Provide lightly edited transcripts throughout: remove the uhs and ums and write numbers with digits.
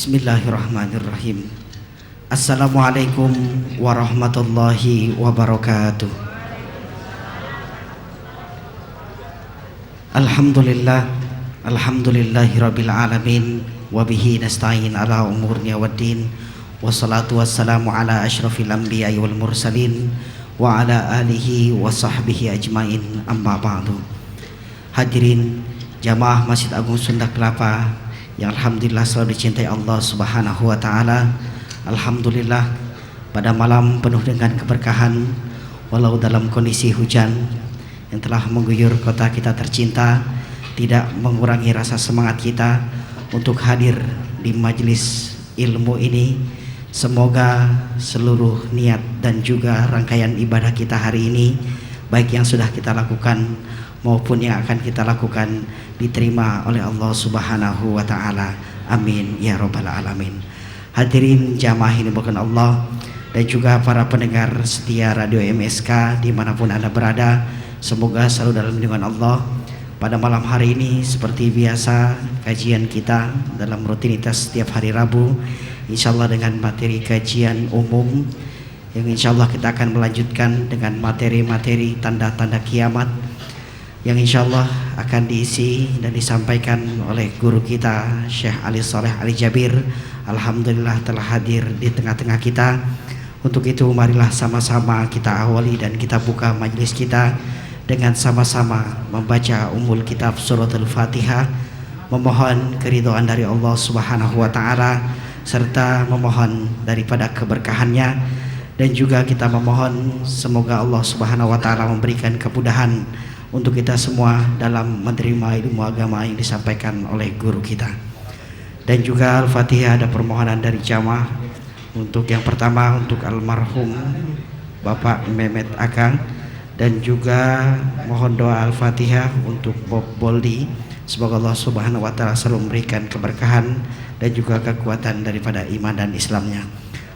Bismillahirrahmanirrahim. Assalamualaikum warahmatullahi wabarakatuh. Alhamdulillah, alhamdulillahirabbil alamin, wa bihi nasta'in ala umurnya waddin, wassalatu wassalamu ala asyrafil anbiya'i wal mursalin wa ala alihi wa sahbihi ajmain, amma ba'du. Hadirin jamaah Masjid Agung Sunda Kelapa yang alhamdulillah selalu dicintai Allah Subhanahu wa taala. Alhamdulillah pada malam penuh dengan keberkahan, walau dalam kondisi hujan yang telah mengguyur kota kita tercinta, tidak mengurangi rasa semangat kita untuk hadir di majelis ilmu ini. Semoga seluruh niat dan juga rangkaian ibadah kita hari ini, baik yang sudah kita lakukan maupun yang akan kita lakukan, diterima oleh Allah Subhanahu wa taala. Amin ya rabbal alamin. Hadirin jamaah ini bukan Allah dan juga para pendengar setia Radio MSK dimanapun Anda berada, semoga selalu dalam lindungan Allah. Pada malam hari ini seperti biasa kajian kita dalam rutinitas setiap hari Rabu, insyaallah dengan materi kajian umum yang insyaallah kita akan melanjutkan dengan materi-materi tanda-tanda kiamat yang insyaallah akan diisi dan disampaikan oleh guru kita Syekh Ali Saleh Ali Jabir. Alhamdulillah telah hadir di tengah-tengah kita. Untuk itu marilah sama-sama kita awali dan kita buka majelis kita dengan sama-sama membaca Ummul Kitab Suratul Fatihah, memohon keridhaan dari Allah Subhanahu wa taala serta memohon daripada keberkahannya, dan juga kita memohon semoga Allah Subhanahu wa taala memberikan kemudahan untuk kita semua dalam menerima ilmu agama yang disampaikan oleh guru kita. Dan juga Al-Fatihah ada permohonan dari jamaah. Untuk yang pertama untuk almarhum Bapak Mehmet Akang, dan juga mohon doa Al-Fatihah untuk Bob Boldi. Semoga Allah Subhanahu wa taala selalu memberikan keberkahan dan juga kekuatan daripada iman dan Islamnya.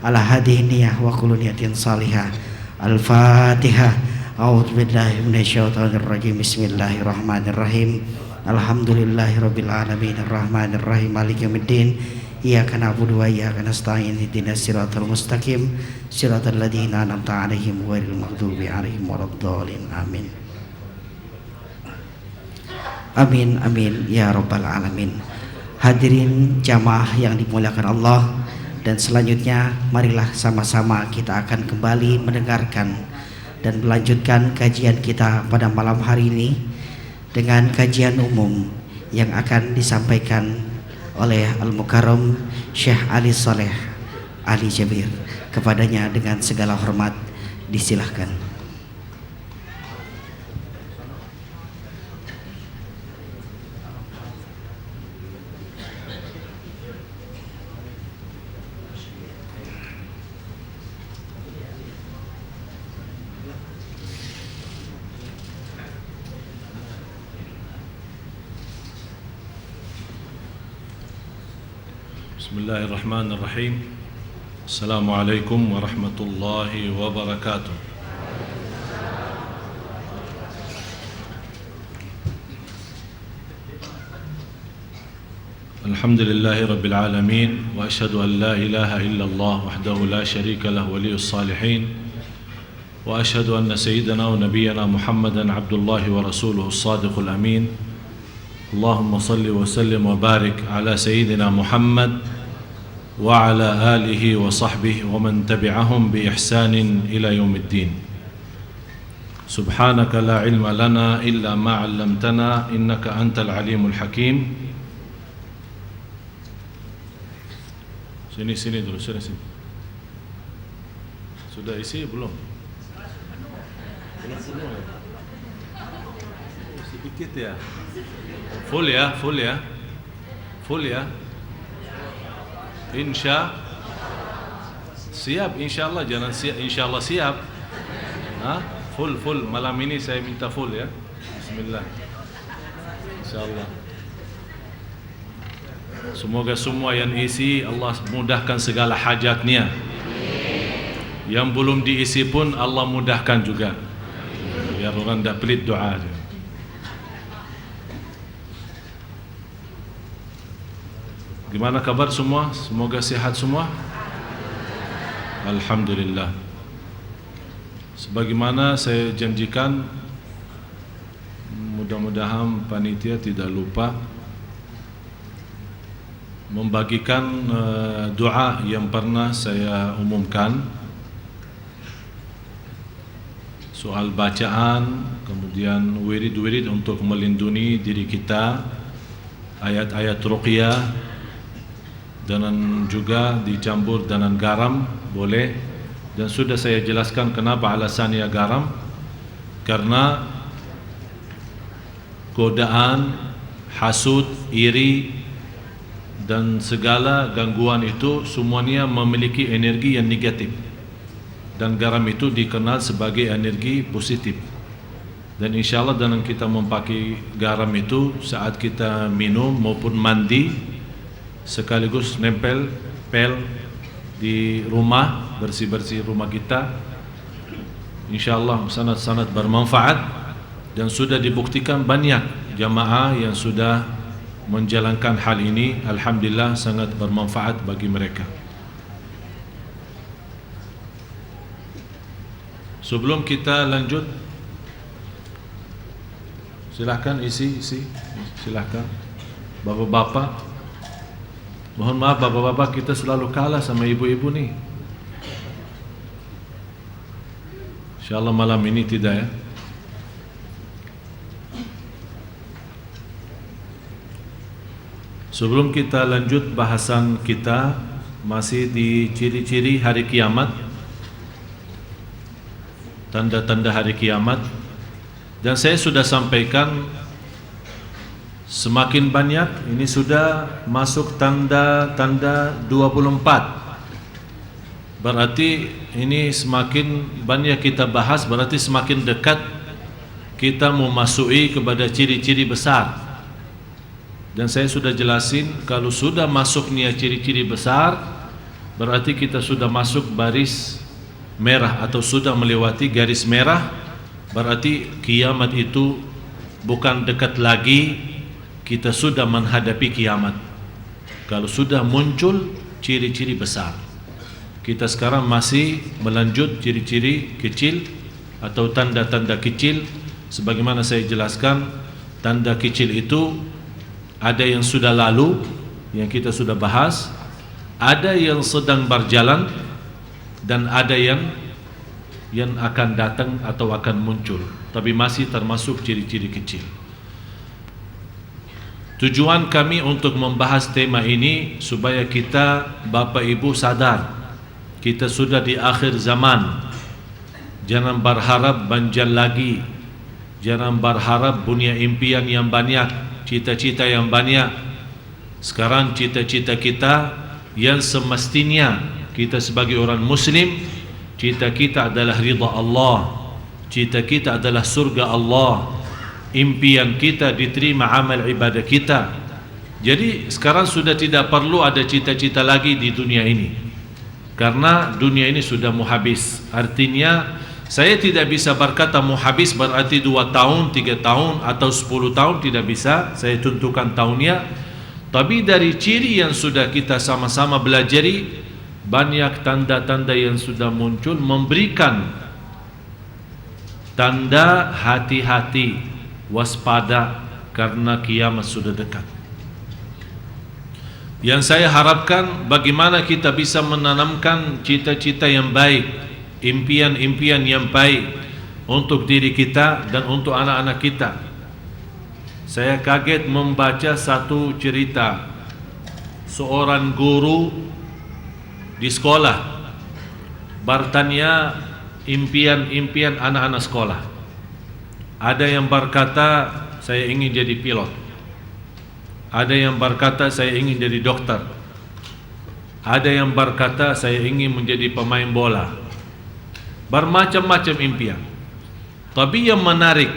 Ala hadhihi niyah wa kullu niyatin salihah. Al-Fatihah. A'udzu billahi minasyaitonir rajim. Bismillahirrahmanirrahim. Alhamdulillahirabbil alamin arrahmanir rahim maliki yaumiddin. Iyyaka na'budu wa iyyaka nasta'in ihdinas siratal mustaqim siratal ladzina an'amta 'alaihim ghairil maghdubi 'alaihim waladdallin. Amin. Amin amin ya rabbal alamin. Hadirin jamaah yang dimuliakan Allah, dan selanjutnya marilah sama-sama kita akan kembali mendengarkan dan melanjutkan kajian kita pada malam hari ini dengan kajian umum yang akan disampaikan oleh Al-Mukarram Syekh Ali Saleh Ali Jabir. Kepadanya dengan segala hormat disilahkan. Bismillahirrahmanirrahim. Assalamualaikum warahmatullahi wabarakatuh. Alhamdulillahi rabbil alamin, wa ashhadu an la ilaha illallah wahdahu la syarika lah waliyus salihin, wa ashhadu anna sayyidana wa nabiyyana Muhammadan abdullahi wa rasuluhu as-sadiqul amin. Allahumma salli wa sallim wa barik ala sayyidina Muhammad wa ala alihi wa sahbihi wa man tabi'ahum bi ihsanin ila yaumiddin. Subhanaka la ilma lana illa ma 'allamtana innaka antal alimul hakim. Sini dulu, sini. Sudah isi belum? Belum semua ya? Sedikit ya? Full ya? Siap insyaallah, jangan siap insyaallah siap. Full malam ini saya minta full ya. Bismillah. Insyaallah. Semoga semua yang isi Allah mudahkan segala hajatnya. Yang belum diisi pun Allah mudahkan juga. Biar orang tak pelit doa. Gimana kabar semua? Semoga sehat semua. Alhamdulillah. Sebagaimana saya janjikan, mudah-mudahan panitia tidak lupa membagikan doa yang pernah saya umumkan, soal bacaan, kemudian wirid-wirid untuk melindungi diri kita, ayat-ayat ruqyah, dan juga dicampur dengan garam boleh. Dan sudah saya jelaskan kenapa alasannya garam, karena godaan, hasud, iri dan segala gangguan itu semuanya memiliki energi yang negatif, dan garam itu dikenal sebagai energi positif. Dan insya Allah dengan kita memakai garam itu saat kita minum maupun mandi, sekaligus nempel pel di rumah, bersih-bersih rumah kita, insya Allah sangat-sangat bermanfaat. Dan sudah dibuktikan banyak jamaah yang sudah menjalankan hal ini, alhamdulillah sangat bermanfaat bagi mereka. Sebelum kita lanjut, silahkan isi, silahkan bapak-bapak. Mohon maaf bapak-bapak, kita selalu kalah sama ibu-ibu nih. InsyaAllah malam ini tidak ya. Sebelum kita lanjut bahasan kita, masih di ciri-ciri hari kiamat, tanda-tanda hari kiamat. Dan saya sudah sampaikan, semakin banyak, ini sudah masuk tanda-tanda 24. Berarti ini semakin banyak kita bahas, berarti semakin dekat kita memasuki kepada ciri-ciri besar. Dan saya sudah jelasin, kalau sudah masuknya ciri-ciri besar, berarti kita sudah masuk baris merah atau sudah melewati garis merah. Berarti kiamat itu bukan dekat lagi, kita sudah menghadapi kiamat. Kalau sudah muncul ciri-ciri besar, kita sekarang masih melanjut ciri-ciri kecil atau tanda-tanda kecil. Sebagaimana saya jelaskan, tanda kecil itu ada yang sudah lalu, yang kita sudah bahas, ada yang sedang berjalan, dan ada yang akan datang atau akan muncul, tapi masih termasuk ciri-ciri kecil. Tujuan kami untuk membahas tema ini supaya kita Bapak Ibu sadar, kita sudah di akhir zaman. Jangan berharap banjir lagi, jangan berharap punya impian yang banyak, cita-cita yang banyak. Sekarang cita-cita kita yang semestinya kita sebagai orang muslim, cita kita adalah ridha Allah, cita kita adalah surga Allah, impian kita diterima amal ibadah kita. Jadi sekarang sudah tidak perlu ada cita-cita lagi di dunia ini, karena dunia ini sudah mau habis. Artinya saya tidak bisa berkata mau habis berarti 2 tahun, 3 tahun atau 10 tahun, tidak bisa saya tentukan tahunnya. Tapi dari ciri yang sudah kita sama-sama belajari, banyak tanda-tanda yang sudah muncul memberikan tanda hati-hati, waspada, karena kiamat sudah dekat. Yang saya harapkan, bagaimana kita bisa menanamkan cita-cita yang baik, impian-impian yang baik untuk diri kita dan untuk anak-anak kita. Saya kaget membaca satu cerita seorang guru di sekolah bertanya impian-impian anak-anak sekolah. Ada yang berkata saya ingin jadi pilot, ada yang berkata saya ingin jadi dokter, ada yang berkata saya ingin menjadi pemain bola. Bermacam-macam impian. Tapi yang menarik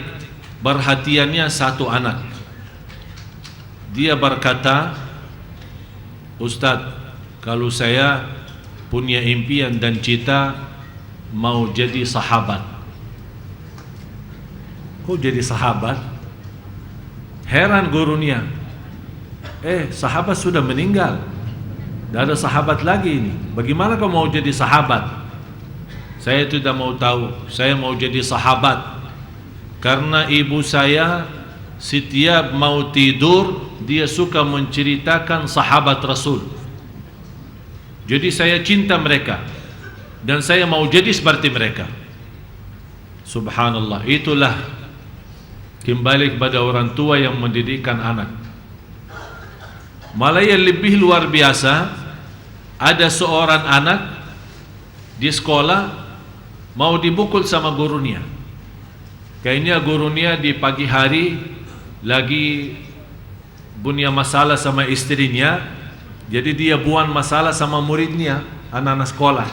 perhatiannya satu anak. Dia berkata, Ustadz, kalau saya punya impian dan cita mau jadi sahabat. Kok jadi sahabat? Heran gurunya. Sahabat sudah meninggal. Tidak ada sahabat lagi ini. Bagaimana kau mau jadi sahabat? Saya tidak mau tahu. Saya mau jadi sahabat karena ibu saya setiap mau tidur dia suka menceritakan sahabat Rasul. Jadi saya cinta mereka dan saya mau jadi seperti mereka. Subhanallah, itulah kembali kepada orang tua yang mendidikkan anak. Malah yang lebih luar biasa, ada seorang anak di sekolah mau dibukul sama gurunya. Kayaknya gurunya di pagi hari lagi punya masalah sama istrinya, jadi dia buat masalah sama muridnya, anak-anak sekolah.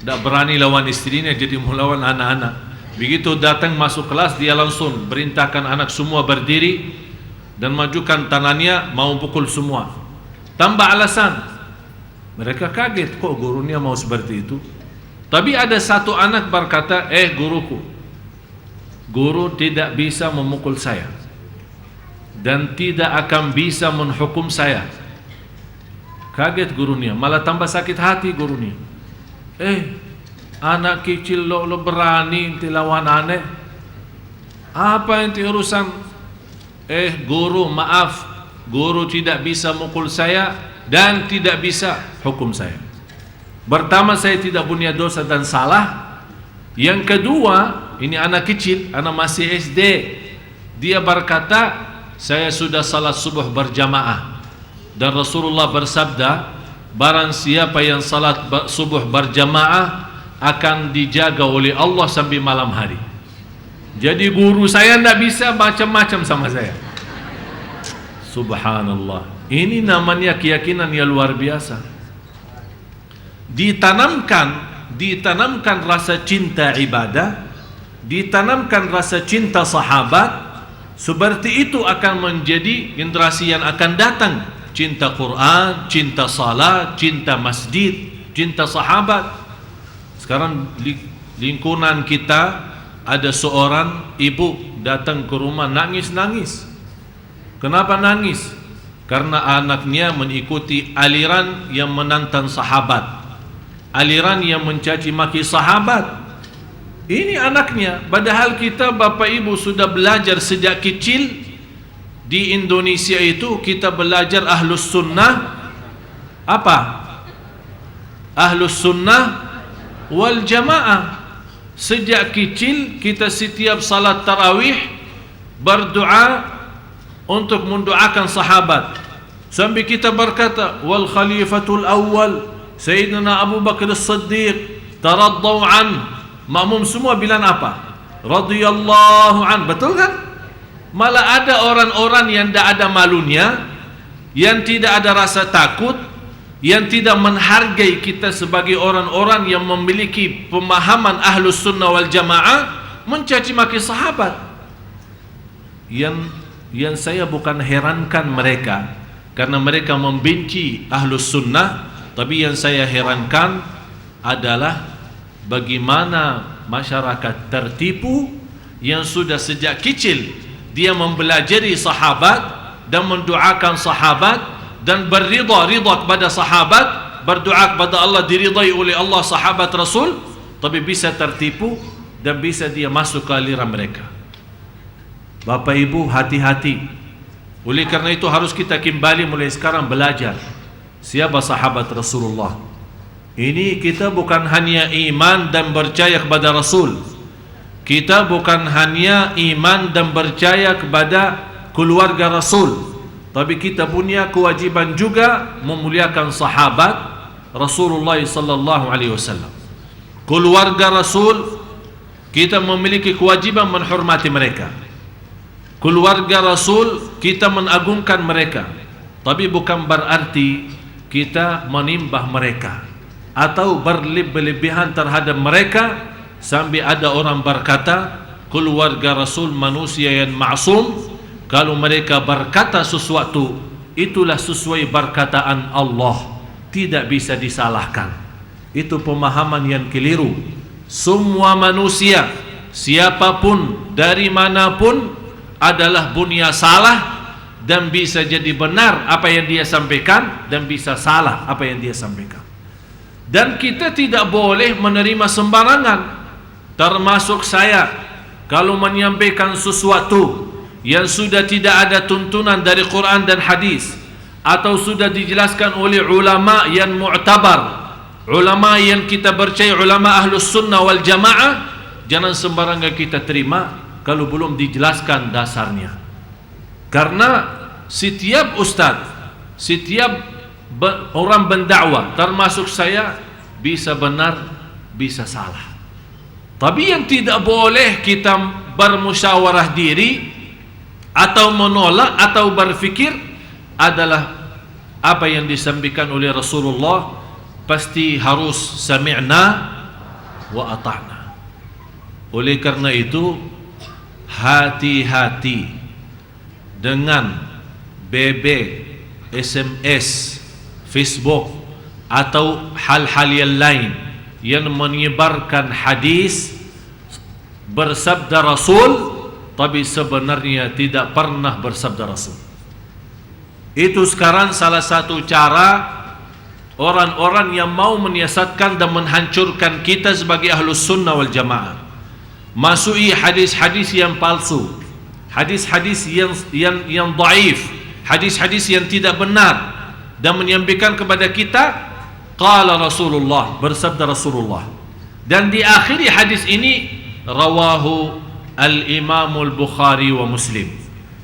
Tidak berani lawan istrinya, jadi melawan anak-anak. Begitu datang masuk kelas, dia langsung perintahkan anak semua berdiri dan majukan tangannya, mau pukul semua. Tambah alasan. Mereka kaget, kok gurunya mau seperti itu. Tapi ada satu anak berkata, guruku, guru tidak bisa memukul saya dan tidak akan bisa menghukum saya. Kaget gurunya, malah tambah sakit hati gurunya. Anak kecil lo berani lawan aneh. Apa yang urusan? Guru, maaf, guru tidak bisa mukul saya dan tidak bisa hukum saya. Pertama, saya tidak punya dosa dan salah. Yang kedua, ini anak kecil, anak masih SD. Dia berkata, saya sudah salat subuh berjamaah dan Rasulullah bersabda, barang siapa yang salat subuh berjamaah akan dijaga oleh Allah sampai malam hari. Jadi guru saya tidak bisa macam-macam sama saya. Subhanallah, ini namanya keyakinan yang luar biasa. Ditanamkan rasa cinta ibadah, ditanamkan rasa cinta sahabat. Seperti itu akan menjadi generasi yang akan datang. Cinta Quran, cinta salat, cinta masjid, cinta sahabat. Sekarang lingkungan kita ada seorang ibu datang ke rumah nangis-nangis. Kenapa nangis? Karena anaknya mengikuti aliran yang menantang sahabat, aliran yang mencaci maki sahabat. Ini anaknya, padahal kita bapak ibu sudah belajar sejak kecil. Di Indonesia itu kita belajar ahlus sunnah. Apa? Ahlus sunnah wal jamaah. Sejak kecil kita setiap salat tarawih berdoa untuk mendoakan sahabat. Sampai kita berkata, wal khalifatul awal Sayyidina Abu Bakar As-Siddiq taraddaw an. Makmum semua bilang apa? Radhiyallahu an. Betul kan? Malah ada orang-orang yang tidak ada malunya, yang tidak ada rasa takut, yang tidak menghargai kita sebagai orang-orang yang memiliki pemahaman ahlus sunnah wal jamaah, mencaci maki sahabat. Yang saya bukan herankan mereka karena mereka membenci ahlus sunnah, tapi yang saya herankan adalah bagaimana masyarakat tertipu yang sudah sejak kecil dia mempelajari sahabat dan mendoakan sahabat dan berridha kepada sahabat, berdoa kepada Allah, diridai oleh Allah sahabat Rasul, tapi bisa tertipu dan bisa dia masuk ke aliran mereka. Bapak Ibu, hati-hati. Oleh karena itu harus kita kembali mulai sekarang belajar siapa sahabat Rasulullah. Ini kita bukan hanya iman dan percaya kepada Rasul. Kita bukan hanya iman dan percaya kepada keluarga Rasul, tapi kita punya kewajiban juga memuliakan sahabat Rasulullah sallallahu alaihi wasallam. Keluarga Rasul, kita memiliki kewajiban menghormati mereka. Keluarga Rasul, kita mengagungkan mereka. Tapi bukan berarti kita menimbah mereka atau berlebihan terhadap mereka sampai ada orang berkata keluarga Rasul manusia yang ma'sum. Kalau mereka berkata sesuatu, itulah sesuai perkataan Allah, tidak bisa disalahkan. Itu pemahaman yang keliru. Semua manusia, siapapun dari manapun adalah punya salah dan bisa jadi benar apa yang dia sampaikan, dan bisa salah apa yang dia sampaikan. Dan kita tidak boleh menerima sembarangan. Termasuk saya, kalau menyampaikan sesuatu yang sudah tidak ada tuntunan dari Quran dan hadis, atau sudah dijelaskan oleh ulama yang mu'tabar, ulama yang kita percaya, ulama ahlus sunnah wal jamaah, jangan sembarangan kita terima kalau belum dijelaskan dasarnya. Karena setiap ustaz, setiap orang pendakwah, termasuk saya, bisa benar, bisa salah. Tapi yang tidak boleh kita bermusyawarah diri atau menolak atau berfikir adalah apa yang disampaikan oleh Rasulullah, pasti harus sami'na wa ata'na. Oleh karena itu, hati-hati dengan BB, SMS, Facebook atau hal-hal yang lain yang menyebarkan hadis bersabda Rasul tapi sebenarnya tidak pernah bersabda Rasul. Itu sekarang salah satu cara orang-orang yang mau menyiasatkan dan menghancurkan kita sebagai ahlus sunnah wal jamaah. Masui hadis-hadis yang palsu, hadis-hadis yang dhaif, hadis-hadis yang tidak benar, dan menyampaikan kepada kita qala Rasulullah, bersabda Rasulullah. Dan di akhiri hadis ini rawahu al-Imam al-Bukhari wa Muslim.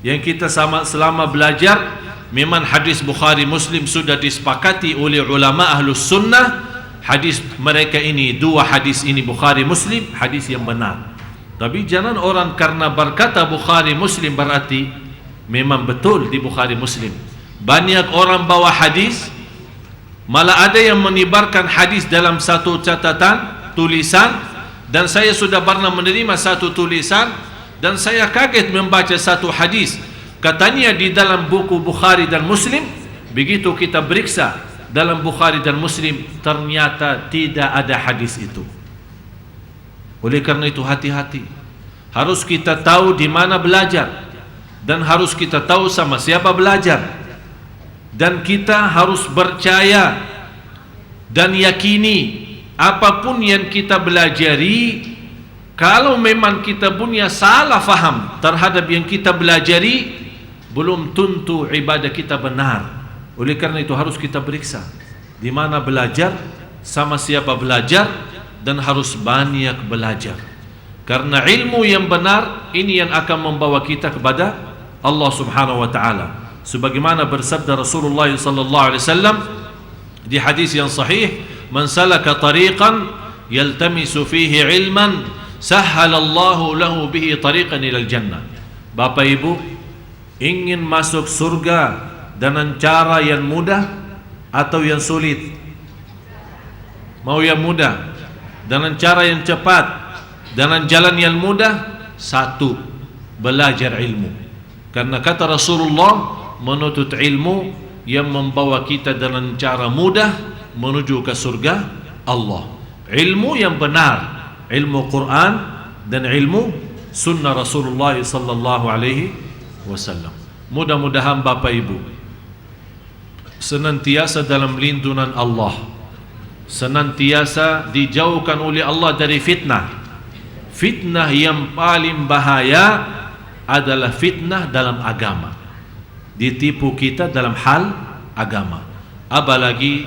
Yang kita selama belajar, memang hadis Bukhari Muslim sudah disepakati oleh ulama ahlus sunnah. Hadis mereka ini, dua hadis ini Bukhari Muslim, hadis yang benar. Tapi jangan orang karena berkata Bukhari Muslim berarti memang betul di Bukhari Muslim. Banyak orang bawa hadis, malah ada yang menyebarkan hadis dalam satu catatan tulisan, dan saya sudah pernah menerima satu tulisan dan saya kaget membaca satu hadis, katanya di dalam buku Bukhari dan Muslim. Begitu kita periksa dalam Bukhari dan Muslim, ternyata tidak ada hadis itu. Oleh karena itu hati-hati, harus kita tahu di mana belajar, dan harus kita tahu sama siapa belajar, dan kita harus percaya dan yakini apapun yang kita belajari. Kalau memang kita punya salah faham terhadap yang kita belajari, belum tentu ibadah kita benar. Oleh karena itu harus kita periksa di mana belajar, sama siapa belajar, dan harus banyak belajar. Karena ilmu yang benar ini yang akan membawa kita kepada Allah Subhanahu wa taala. Sebagaimana bersabda Rasulullah sallallahu alaihi wasallam di hadis yang sahih, man salaka tariqan yaltamisu fihi ilman sahhalallahu lahu bihi tariqan ilal jannah. Bapak Ibu, ingin masuk surga dengan cara yang mudah atau yang sulit? Mau yang mudah, dengan cara yang cepat, dengan jalan yang mudah? Satu, belajar ilmu. Karena kata Rasulullah, menuntut ilmu yang membawa kita dengan cara mudah menuju ke surga Allah. Ilmu yang benar, ilmu Quran dan ilmu sunnah Rasulullah sallallahu alaihi wasallam. Mudah-mudahan Bapak Ibu senantiasa dalam lindungan Allah, senantiasa dijauhkan oleh Allah dari fitnah. Fitnah yang paling bahaya adalah fitnah dalam agama, ditipu kita dalam hal agama, apalagi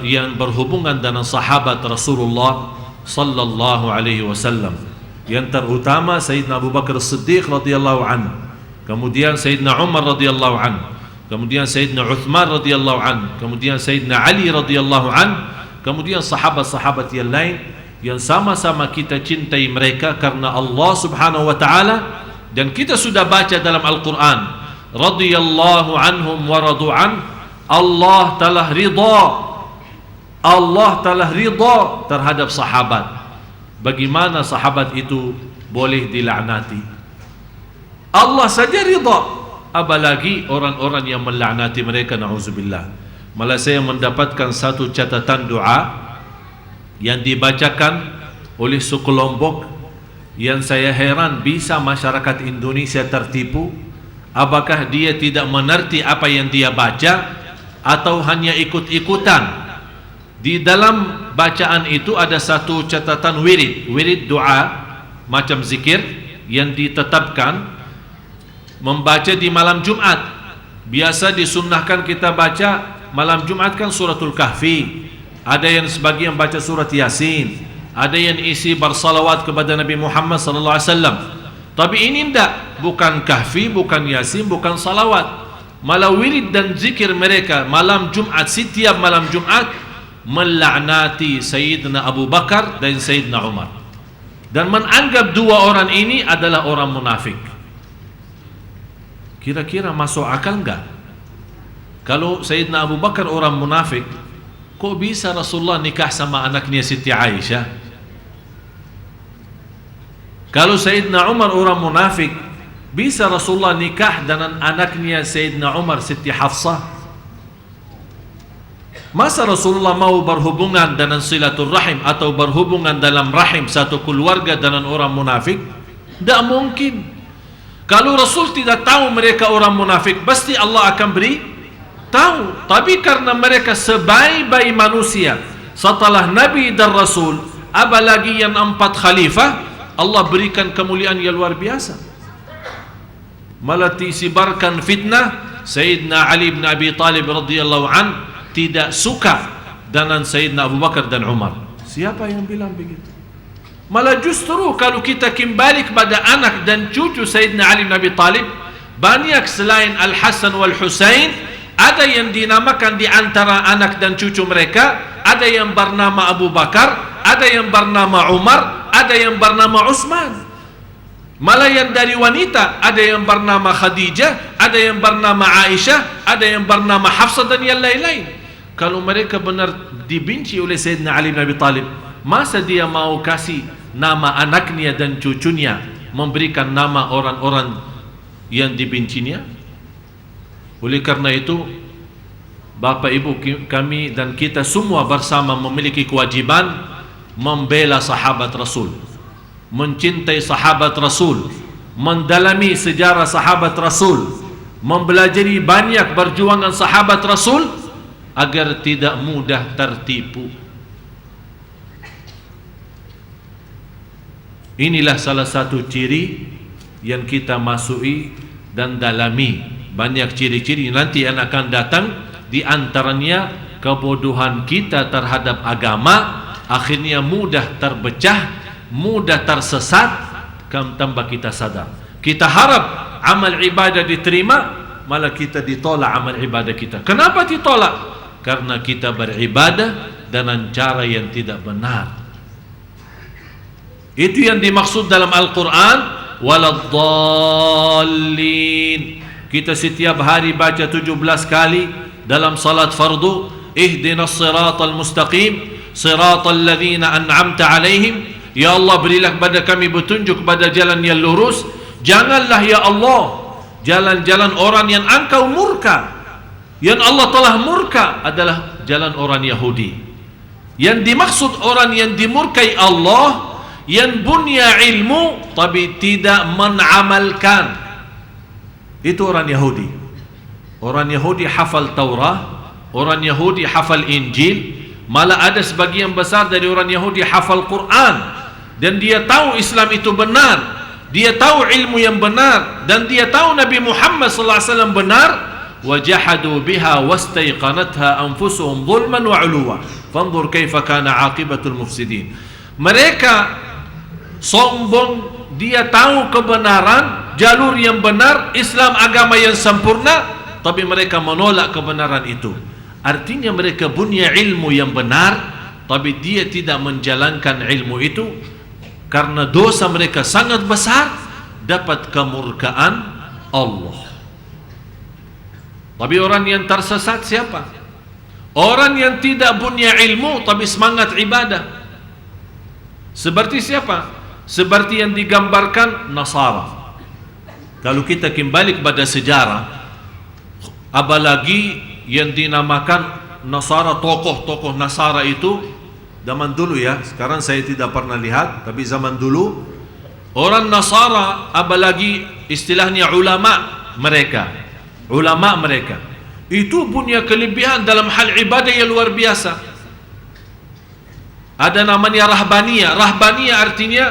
yang berhubungan dengan sahabat Rasulullah sallallahu alaihi wasallam. Yang terutama Sayyidina Abu Bakar Siddiq radhiyallahu anhu, kemudian Sayyidina Umar radhiyallahu anhu, kemudian Sayyidina Uthman radhiyallahu anhu, kemudian Sayyidina Ali radhiyallahu anhu, kemudian sahabat-sahabat yang lain yang sama-sama kita cintai mereka karena Allah Subhanahu wa taala. Dan kita sudah baca dalam Al-Quran, radhiyallahu anhum wa radu'an, Allah telah ridha, Allah telah ridha terhadap sahabat. Bagaimana sahabat itu boleh dilaknati? Allah saja ridha, apalagi orang-orang yang melaknati mereka, na'udzubillah. Malah saya mendapatkan satu catatan doa yang dibacakan oleh sekelompok yang saya heran bisa masyarakat Indonesia tertipu. Apakah dia tidak mengerti apa yang dia baca atau hanya ikut-ikutan? Di dalam bacaan itu ada satu catatan wirid doa macam zikir yang ditetapkan, membaca di malam Jumat. Biasa disunnahkan kita baca malam Jumat kan suratul Kahfi, ada yang sebagian baca surat Yasin, ada yang isi bersalawat kepada Nabi Muhammad sallallahu alaihi wasallam. Tapi ini tidak, bukan Kahfi, bukan Yasin, bukan salawat. Malah wirid dan zikir mereka malam Jumat, setiap malam Jumat melaknati Sayyidina Abu Bakar dan Sayyidina Umar, dan menganggap dua orang ini adalah orang munafik. Kira-kira masuk akal enggak? Kalau Sayyidina Abu Bakar orang munafik, kok bisa Rasulullah nikah sama anaknya Siti Aisyah? Kalau Sayyidina Umar orang munafik, bisa Rasulullah nikah dengan anaknya Sayyidina Umar Siti Hafsah? Masa Rasulullah mau berhubungan dengan silaturrahim atau berhubungan dalam rahim satu keluarga dengan orang munafik? Tidak mungkin. Kalau Rasul tidak tahu mereka orang munafik, pasti Allah akan beri tahu. Tapi karena mereka sebaik-baik manusia setelah Nabi dan Rasul, apalagi yang 4 khalifah, Allah berikan kemuliaan yang luar biasa. Malah disebarkan fitnah. Sayyidina Ali bin Abi Talib radhiyallahu an tidak suka dengan Sayyidina Abu Bakar dan Umar. Siapa yang bilang begitu? Malah justru kalau kita kembali kepada anak dan cucu Sayyidina Ali bin Abi Talib, banyak selain Al-Hasan wal Husain, ada yang dinamakan di antara anak dan cucu mereka, ada yang bernama Abu Bakar, ada yang bernama Umar, ada yang bernama Utsman. Malah yang dari wanita, ada yang bernama Khadijah, ada yang bernama Aisyah, ada yang bernama Hafsah dan yang lain-lain. Kalau mereka benar dibenci oleh Sayyidina Ali bin Abi Talib, masa dia mau kasih nama anaknya dan cucunya, memberikan nama orang-orang yang dibencinya? Oleh karena itu, Bapak Ibu kami dan kita semua bersama memiliki kewajiban membela sahabat Rasul, mencintai sahabat Rasul, mendalami sejarah sahabat Rasul, mempelajari banyak perjuangan sahabat Rasul agar tidak mudah tertipu. Inilah salah satu ciri yang kita masuki dan dalami. Banyak ciri-ciri nanti yang akan datang, di antaranya kebodohan kita terhadap agama, akhirnya mudah terpecah, mudah tersesat, tanpa kita sadar. Kita harap amal ibadah diterima, malah kita ditolak amal ibadah kita. Kenapa ditolak? Karena kita beribadah dengan cara yang tidak benar. Itu yang dimaksud dalam Al-Quran, waladdallin. Kita setiap hari baca 17 kali dalam salat fardu, ihdinas siratal mustaqim, siratal ladzina an'amta alaihim. Ya Allah, berilah kepada kami petunjuk pada jalan yang lurus. Janganlah ya Allah jalan-jalan orang yang engkau murka. Yang Allah telah murka adalah jalan orang Yahudi. Yang dimaksud orang yang dimurkai Allah, yang punya ilmu tapi tidak menamalkan, itu orang Yahudi. Orang Yahudi hafal Taurat, orang Yahudi hafal Injil, malah ada sebagian besar dari orang Yahudi hafal Quran, dan dia tahu Islam itu benar, dia tahu ilmu yang benar, dan dia tahu Nabi Muhammad sallallahu alaihi wasallam benar. Wajahadu biha wastaiqanatha anfusuhum zulman wa 'uluwa fanzur kaifa kana 'aqibatul mufsidin. Mereka sombong, dia tahu kebenaran, jalur yang benar, Islam agama yang sempurna, tapi mereka menolak kebenaran itu. Artinya mereka punya ilmu yang benar, tapi dia tidak menjalankan ilmu itu. Karena dosa mereka sangat besar, dapat kemurkaan Allah. Tapi orang yang tersesat siapa? Orang yang tidak punya ilmu tapi semangat ibadah. Seperti siapa? Seperti yang digambarkan Nasara. Kalau kita kembali kepada sejarah, apalagi yang dinamakan Nasara, tokoh-tokoh Nasara itu zaman dulu ya, sekarang saya tidak pernah lihat, tapi zaman dulu orang Nasara, apalagi istilahnya ulama, mereka itu punya kelebihan dalam hal ibadah yang luar biasa. Ada namanya rahbaniyah. Rahbaniyah artinya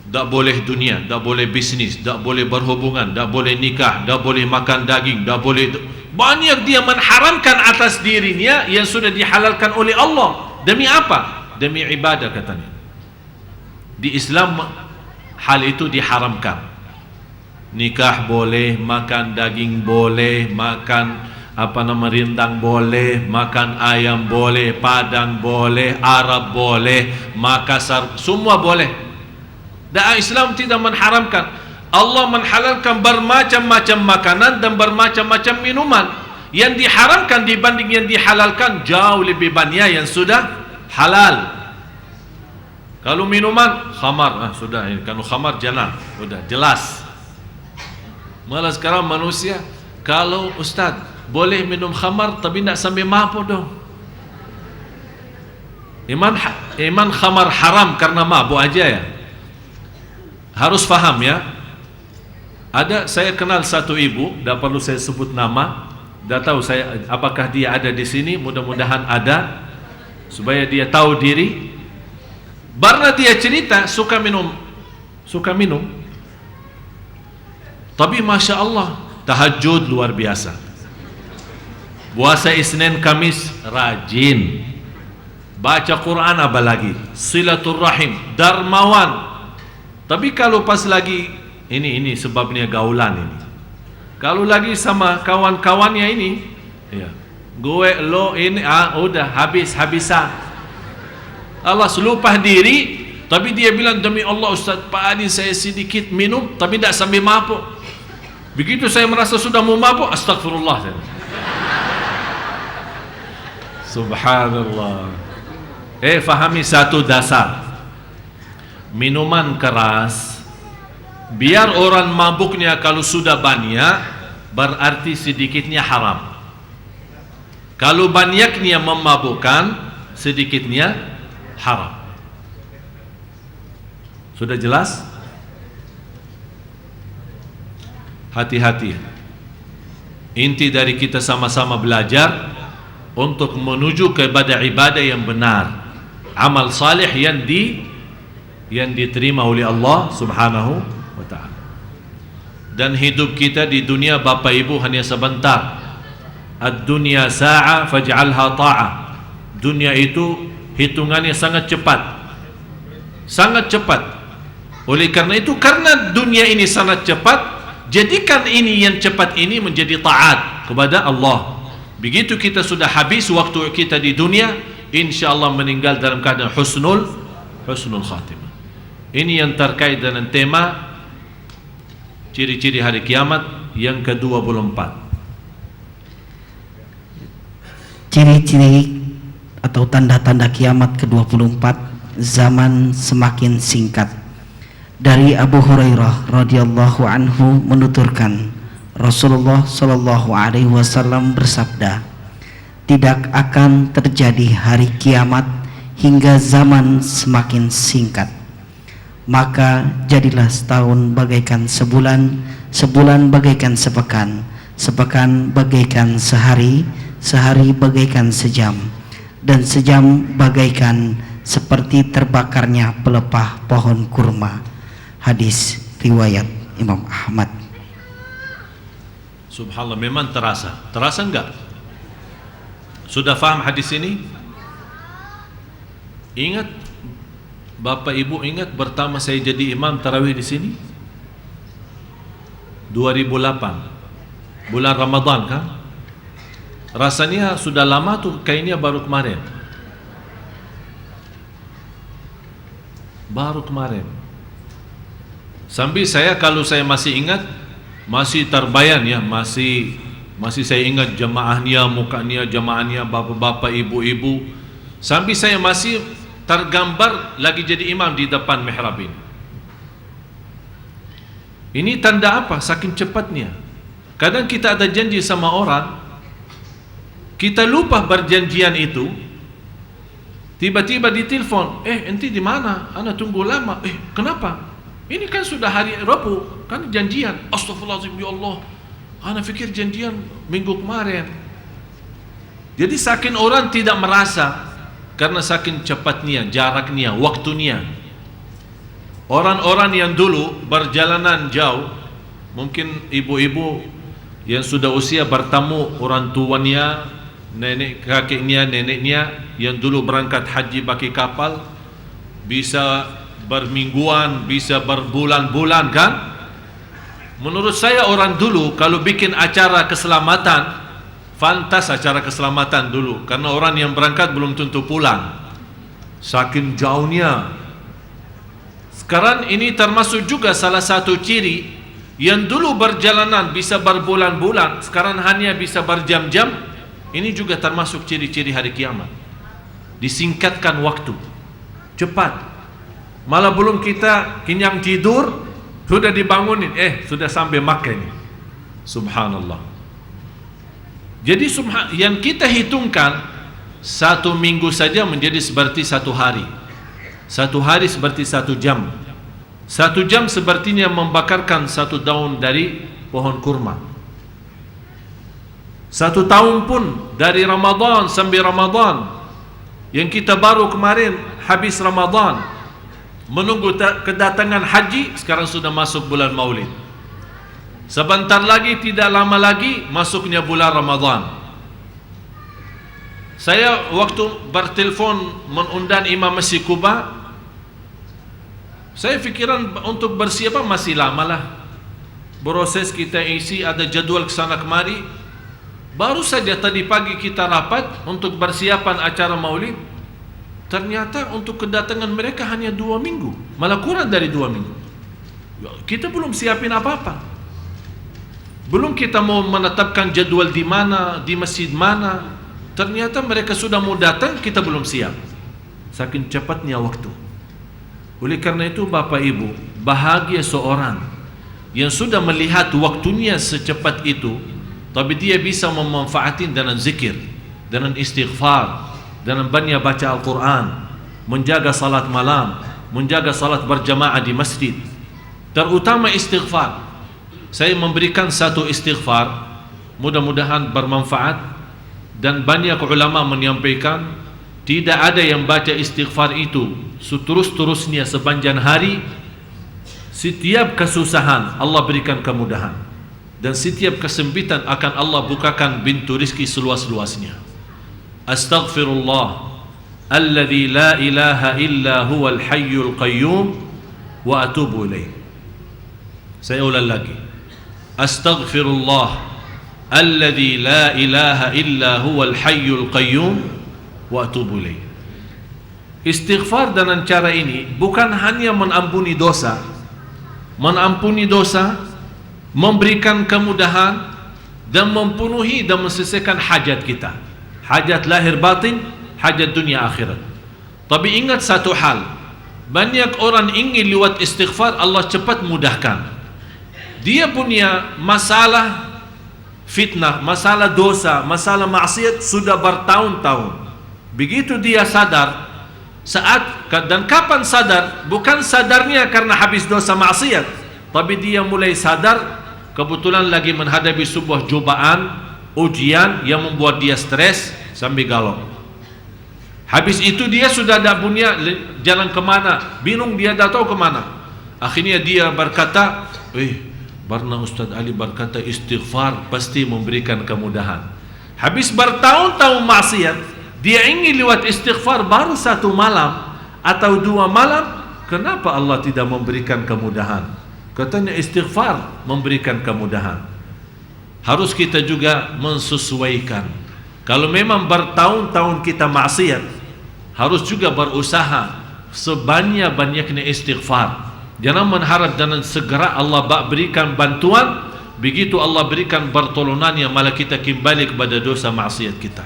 tak boleh dunia, tak boleh bisnis, tak boleh berhubungan, tak boleh nikah, tak boleh makan daging, tak boleh. Banyak dia mengharamkan atas dirinya yang sudah dihalalkan oleh Allah. Demi apa? Demi ibadah katanya. Di Islam hal itu diharamkan. Nikah boleh, makan daging boleh, makan rindang boleh, makan ayam boleh, Padang boleh, Arab boleh, Makassar, semua boleh. Dan Islam tidak mengharamkan. Allah menghalalkan bermacam-macam makanan dan bermacam-macam minuman. Yang diharamkan dibanding yang dihalalkan jauh lebih banyak yang sudah halal. Kalau minuman khamar, sudah ini. Kalau khamar jangan, sudah jelas. Malah sekarang manusia, kalau ustaz boleh minum khamar tapi tidak sampai mabuk dong. Iman khamar haram karena mabuk aja ya. Harus faham ya. Saya kenal satu ibu, tidak perlu saya sebut nama. Tidak tahu saya apakah dia ada di sini. Mudah-mudahan ada, supaya dia tahu diri. Karena dia cerita suka minum. Tapi masya Allah, tahajud luar biasa. Puasa Isnin Kamis rajin. Baca Quran apa lagi? Silaturrahim, dermawan. Tapi kalau pas lagi ini sebabnya gaulan ini. Kalau lagi sama kawan-kawannya ini, ya, gue lo ini udah habis-habisan. Allah lupa diri, tapi dia bilang demi Allah Ustaz, Pak Adi saya sedikit minum tapi tidak sampai mabuk. Begitu saya merasa sudah mau mabuk, astagfirullah. Subhanallah. Fahami satu dasar. Minuman keras, biar orang mabuknya kalau sudah banyak, berarti sedikitnya haram. Kalau banyaknya memabukkan, sedikitnya haram. Sudah jelas? Hati-hati. Inti dari kita sama-sama belajar untuk menuju kepada ibadah yang benar, amal salih yang diterima oleh Allah Subhanahu wa ta'ala. Dan hidup kita di dunia Bapak Ibu hanya sebentar. Ad-dunya sa'a faj'alha ta'ah. Dunia itu hitungannya sangat cepat. Sangat cepat. Oleh karena itu, karena dunia ini sangat cepat, jadikan ini yang cepat ini menjadi taat kepada Allah. Begitu kita sudah habis waktu kita di dunia, insyaallah meninggal dalam keadaan husnul khatimah. Ini yang terkait dengan tema ciri-ciri hari kiamat yang ke-24. Ciri-ciri atau tanda-tanda kiamat ke-24, zaman semakin singkat. Dari Abu Hurairah radhiyallahu anhu menuturkan, Rasulullah sallallahu alaihi wasallam bersabda, tidak akan terjadi hari kiamat hingga zaman semakin singkat. Maka jadilah setahun bagaikan sebulan, sebulan bagaikan sepekan, sepekan bagaikan sehari, sehari bagaikan sejam, dan sejam bagaikan seperti terbakarnya pelepah pohon kurma. Hadis riwayat Imam Ahmad. Subhanallah, memang terasa. Terasa enggak? Sudah faham hadis ini? Ingat, Bapak Ibu ingat pertama saya jadi imam tarawih di sini? 2008, bulan Ramadan kan? Rasanya sudah lama tuh, kayaknya baru kemarin. Baru kemarin. Sambil kalau saya masih ingat, masih terbayang ya, masih saya ingat jamaahnya, mukanya jamaahnya, bapak-bapak, ibu-ibu. Sambil saya masih tergambar lagi jadi imam di depan mihrab ini. Ini tanda apa? Saking cepatnya. Kadang kita ada janji sama orang, kita lupa berjanjian itu. Tiba-tiba ditelepon, enti di mana? Ana tunggu lama. Kenapa? Ini kan sudah hari Rabu, kan janjian. Astaghfirullahaladzim, ya Allah, ana fikir janjian minggu kemarin. Jadi saking orang tidak merasa, karena saking cepatnya, jaraknya, waktunya. Orang-orang yang dulu berjalanan jauh, mungkin ibu-ibu yang sudah usia bertemu orang tuanya, nenek kakeknya, neneknya yang dulu berangkat haji pakai kapal, bisa bermingguan, bisa berbulan-bulan kan? Menurut saya orang dulu kalau bikin acara keselamatan, fantas acara keselamatan dulu, karena orang yang berangkat belum tentu pulang, saking jauhnya. Sekarang ini termasuk juga salah satu ciri yang dulu berjalanan bisa berbulan-bulan, sekarang hanya bisa berjam-jam. Ini juga termasuk ciri-ciri hari kiamat. Disingkatkan waktu, cepat. Malah belum kita kenyang tidur, sudah dibangunin, sudah sampai Makkah ini. Subhanallah. Jadi yang kita hitungkan, 1 minggu saja menjadi seperti 1 hari. 1 hari seperti 1 jam. 1 jam sepertinya membakarkan 1 daun dari pohon kurma. 1 tahun pun dari Ramadan sampai Ramadan, yang kita baru kemarin habis Ramadan, menunggu kedatangan haji, sekarang sudah masuk bulan Maulid. Sebentar lagi, tidak lama lagi masuknya bulan Ramadan. Saya waktu bertelefon mengundang Imam Masjid Kuba, saya fikiran untuk bersiap masih lama lah. Proses kita isi, ada jadwal kesana kemari. Baru saja tadi pagi kita rapat untuk persiapan acara Maulid. Ternyata untuk kedatangan mereka hanya 2 minggu, malah kurang dari 2 minggu. Kita belum siapin apa-apa. Belum kita mau menetapkan jadwal di mana, di masjid mana. Ternyata mereka sudah mau datang, kita belum siap. Saking cepatnya waktu. Oleh karena itu Bapak Ibu, bahagia seorang yang sudah melihat waktunya secepat itu, tapi dia bisa memanfaatkan dengan zikir, dengan istighfar, dengan banyak baca Al-Quran, menjaga salat malam, menjaga salat berjamaah di masjid, terutama istighfar. Saya memberikan 1 istighfar, mudah-mudahan bermanfaat, dan banyak ulama menyampaikan tidak ada yang baca istighfar itu seterus-terusnya sepanjang hari, setiap kesusahan Allah berikan kemudahan, dan setiap kesempitan akan Allah bukakan pintu rizki seluas-luasnya. Astaghfirullah alladzi la ilaha illa huwal hayyul qayyum wa atubu ilaih. Saya ulang lagi. Astaghfirullah alladzi la ilaha illa huwal hayyul qayyum wa atubu ilaih. Istighfar dengan cara ini bukan hanya mengampuni dosa, memberikan kemudahan dan memenuhi dan menyelesaikan hajat kita, hajat lahir batin, hajat dunia akhirat. Tapi ingat satu hal, banyak orang ingin lewat istighfar Allah cepat mudahkan. Dia punya masalah fitnah, masalah dosa, masalah maksiat sudah bertahun-tahun. Begitu dia sadar, saat dan kapan sadar? Bukan sadarnya karena habis dosa maksiat, tapi dia mulai sadar kebetulan lagi menghadapi sebuah cobaan, ujian yang membuat dia stres sampai galau. Habis itu dia sudah tidak punya jalan kemana, bingung dia tidak tahu kemana. Akhirnya dia berkata, karena Ustaz Ali berkata istighfar pasti memberikan kemudahan. Habis bertahun-tahun maksiat, dia ingin lewat istighfar baru 1 malam atau 2 malam, kenapa Allah tidak memberikan kemudahan? Katanya istighfar memberikan kemudahan. Harus kita juga mensesuaikan. Kalau memang bertahun-tahun kita maksiat, harus juga berusaha sebanyak-banyaknya istighfar. Jangan mengharap dan segera Allah berikan bantuan, begitu Allah berikan pertolongannya malah kita kembali kepada dosa maksiat kita.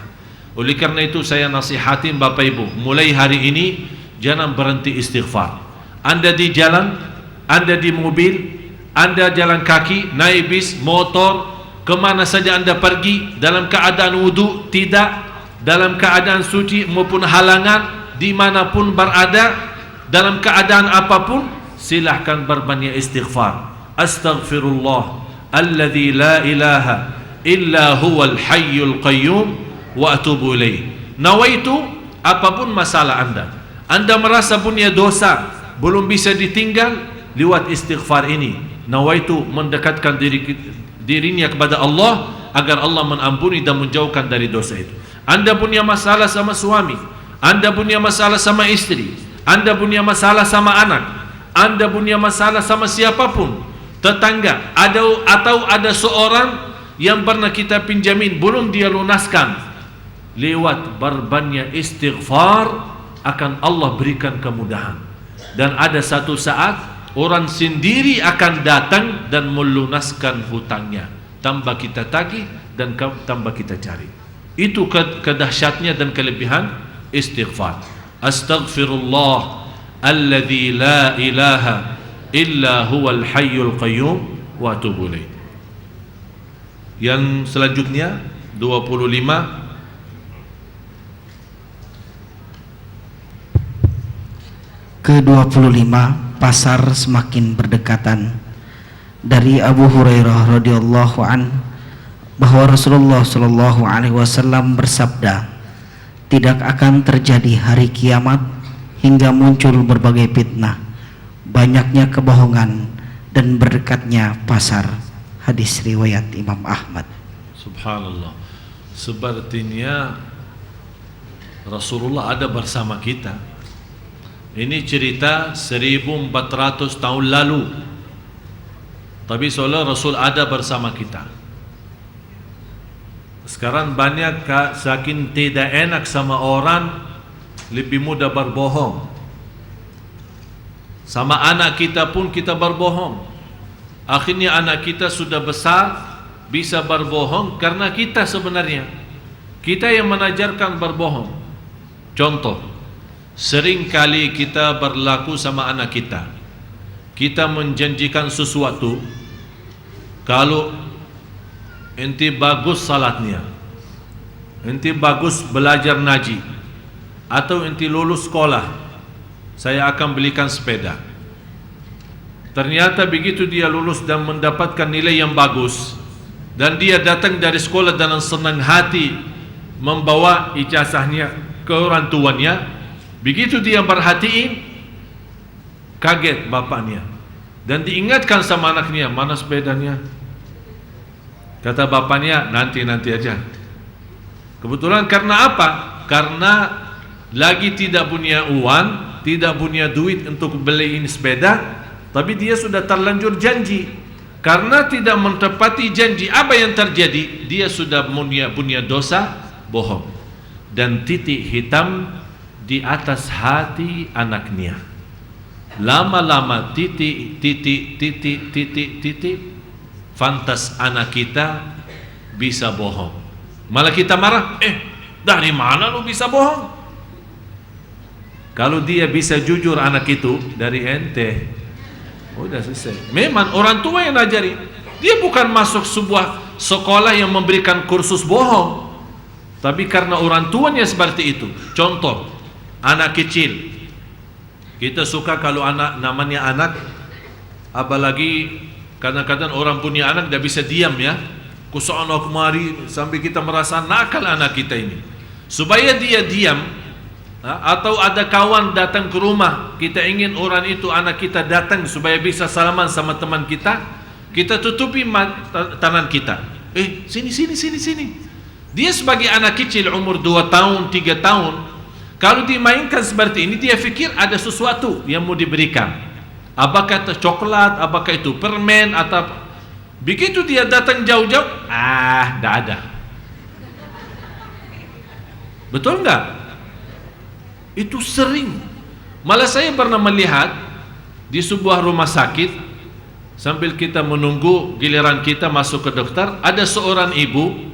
Oleh karena itu saya nasihatin Bapak Ibu, mulai hari ini jangan berhenti istighfar. Anda di jalan, Anda di mobil, Anda jalan kaki, naik bis, motor, kemana saja Anda pergi, dalam keadaan wudu, tidak, dalam keadaan suci maupun halangan, dimanapun berada, dalam keadaan apapun, silahkan berbanyak istighfar. Astaghfirullah alladzi la ilaha illa huwal hayyul qayyum wa atubu ilaih. Nawaitu, apapun masalah anda merasa punya dosa belum bisa ditinggal, lewat istighfar ini nawaitu mendekatkan dirinya kepada Allah agar Allah mengampuni dan menjauhkan dari dosa itu. Anda punya masalah sama suami, Anda punya masalah sama istri, Anda punya masalah sama anak, Anda punya masalah sama siapapun, tetangga, atau ada seorang yang pernah kita pinjamin belum dia lunaskan, lewat berbanyak istighfar akan Allah berikan kemudahan. Dan ada satu saat orang sendiri akan datang dan melunaskan hutangnya, tambah kita tagih dan tambah kita cari. Itu kedahsyatnya dan kelebihan istighfar. Astaghfirullah alladzi la ilaha illa huwal hayyul qayyum wa atubu ilaih. Yang selanjutnya 25. Ke-25, pasar semakin berdekatan. Dari Abu Hurairah radhiyallahu an bahwa Rasulullah shallallahu alaihi wasallam bersabda, tidak akan terjadi hari kiamat hingga muncul berbagai fitnah, banyaknya kebohongan dan berdekatnya pasar. Hadis riwayat Imam Ahmad. Subhanallah. Sepertinya Rasulullah ada bersama kita. Ini cerita 1400 tahun lalu, tapi seolah Rasul ada bersama kita. Sekarang banyak saking tidak enak sama orang, lebih mudah berbohong. Sama anak kita pun kita berbohong. Akhirnya anak kita sudah besar, bisa berbohong karena kita sebenarnya kita yang menajarkan berbohong. Contoh, sering kali kita berlaku sama anak kita, kita menjanjikan sesuatu, kalau enti bagus salatnya, enti bagus belajar ngaji, atau enti lulus sekolah, saya akan belikan sepeda. Ternyata begitu dia lulus dan mendapatkan nilai yang bagus, dan dia datang dari sekolah dengan senang hati membawa ijazahnya ke orang tuanya, begitu dia perhatiin, kaget bapaknya dan diingatkan sama anaknya, mana sepedanya? Kata bapaknya, nanti aja. Kebetulan karena apa? Karena lagi tidak punya uang, tidak punya duit untuk beliin sepeda, tapi dia sudah terlanjur janji. Karena tidak menepati janji, apa yang terjadi? Dia sudah punya dosa bohong dan titik hitam di atas hati anaknya. Lama-lama titik, fantas anak kita bisa bohong. Malah kita marah, dari mana lu bisa bohong? Kalau dia bisa jujur anak itu dari ente, udah selesai. Memang orang tua yang ajari. Dia bukan masuk sebuah sekolah yang memberikan kursus bohong, tapi karena orang tuanya seperti itu. Contoh, anak kecil, kita suka kalau namanya anak, apalagi kadang-kadang orang punya anak tidak bisa diam ya, kusana kemari sampai kita merasa nakal anak kita ini. Supaya dia diam, atau ada kawan datang ke rumah, kita ingin orang itu, anak kita datang supaya bisa salaman sama teman kita, kita tutupi tangan kita. Sini. Dia sebagai anak kecil umur 2 tahun, 3 tahun, kalau dimainkan seperti ini, dia fikir ada sesuatu yang mau diberikan. Apakah itu coklat, apakah itu permen, atau begitu dia datang jauh-jauh, tidak ada. Betul enggak? Itu sering. Malah saya pernah melihat di sebuah rumah sakit, sambil kita menunggu giliran kita masuk ke dokter, ada seorang ibu,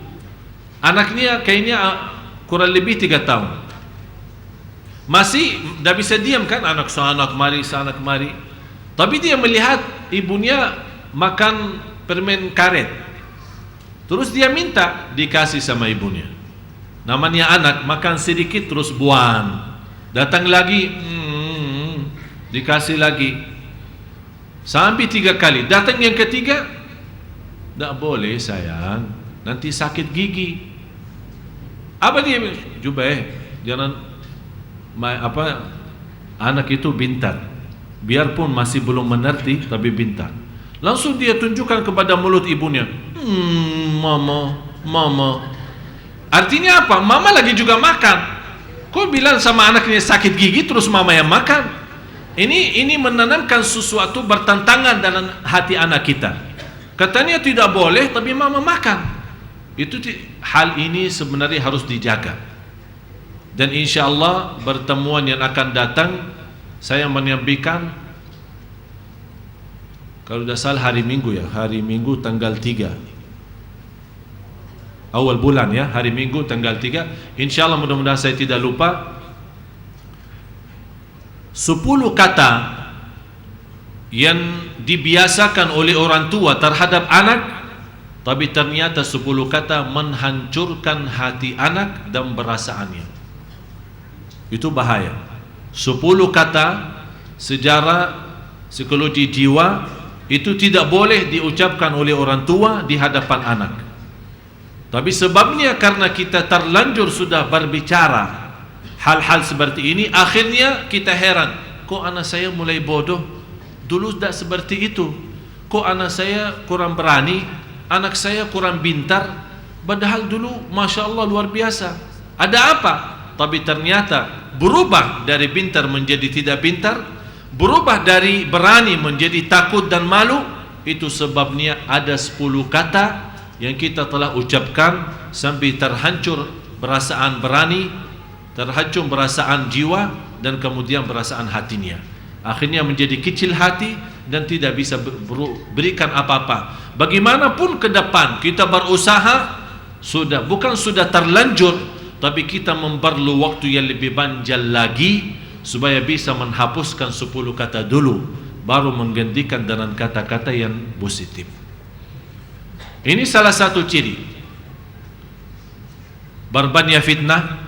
anaknya kayaknya kurang lebih 3 tahun. Masih tidak bisa diam kan, anak sana kemari. Tapi dia melihat ibunya makan permen karet, terus dia minta dikasih sama ibunya. Namanya anak, makan sedikit terus buang. Datang lagi, dikasih lagi. Sampai 3 kali. Datang yang ketiga, tak boleh sayang, nanti sakit gigi. Apa dia? Jangan anak itu pintar. Biarpun masih belum mengerti, tapi pintar. Langsung dia tunjukkan kepada mulut ibunya. Mama. Artinya apa? Mama lagi juga makan. Kau bilang sama anaknya sakit gigi, terus mama yang makan. Ini menanamkan sesuatu bertentangan dalam hati anak kita. Katanya tidak boleh, tapi mama makan. Hal ini sebenarnya harus dijaga. Dan insya Allah pertemuan yang akan datang, saya menyampaikan, kalau tidak salah hari Minggu ya, hari Minggu tanggal 3 awal bulan ya, hari Minggu tanggal 3, insya Allah mudah-mudahan saya tidak lupa, 10 kata yang dibiasakan oleh orang tua terhadap anak, tapi ternyata 10 kata menghancurkan hati anak dan perasaannya. Itu bahaya. 10 kata sejarah psikologi jiwa itu tidak boleh diucapkan oleh orang tua di hadapan anak. Tapi sebabnya karena kita terlanjur sudah berbicara hal-hal seperti ini, akhirnya kita heran, kok anak saya mulai bodoh? Dulu tidak seperti itu. Kok anak saya kurang berani? Anak saya kurang pintar? Padahal dulu Masya Allah luar biasa. Ada apa? Tapi ternyata berubah dari pintar menjadi tidak pintar, berubah dari berani menjadi takut dan malu. Itu sebabnya ada 10 kata yang kita telah ucapkan sampai terhancur perasaan berani, terhancur perasaan jiwa, dan kemudian perasaan hatinya. Akhirnya menjadi kecil hati dan tidak bisa berikan apa-apa. Bagaimanapun ke depan kita berusaha, bukan sudah terlanjur, tapi kita memerlu waktu yang lebih panjang lagi supaya bisa menghapuskan 10 kata dulu, baru menggantikan dengan kata-kata yang positif. Ini salah satu ciri berbanyak fitnah.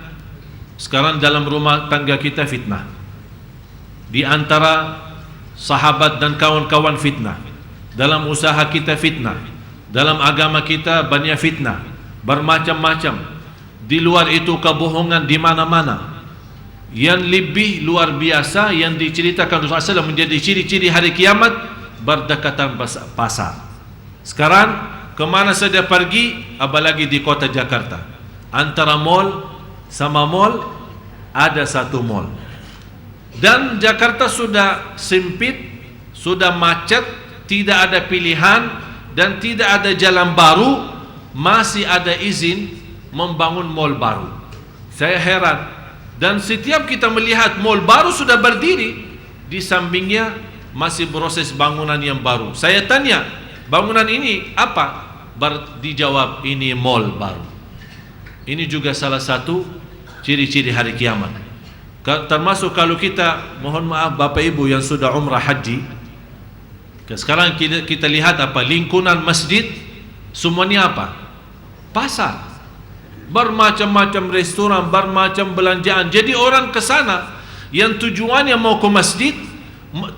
Sekarang dalam rumah tangga kita fitnah, di antara sahabat dan kawan-kawan fitnah, dalam usaha kita fitnah, dalam agama kita banyak fitnah, bermacam-macam. Di luar itu kebohongan di mana-mana. Yang lebih luar biasa yang diceritakan Rasulullah SAW menjadi ciri-ciri hari kiamat, berdekatan pasar. Sekarang kemana saja pergi, apalagi di kota Jakarta, antara mall sama mall ada satu mall. Dan Jakarta sudah sempit, sudah macet, tidak ada pilihan dan tidak ada jalan baru, masih ada izin membangun mall baru. Saya heran. Dan setiap kita melihat mall baru sudah berdiri, di sampingnya masih proses bangunan yang baru. Saya tanya, bangunan ini apa? Dijawab, ini mall baru. Ini juga salah satu ciri-ciri hari kiamat. Termasuk kalau kita, mohon maaf Bapak Ibu yang sudah umrah haji, sekarang kita lihat apa? Lingkungan masjid semuanya apa? Pasar. Bermacam-macam restoran, bermacam belanjaan. Jadi orang ke sana yang tujuannya mau ke masjid,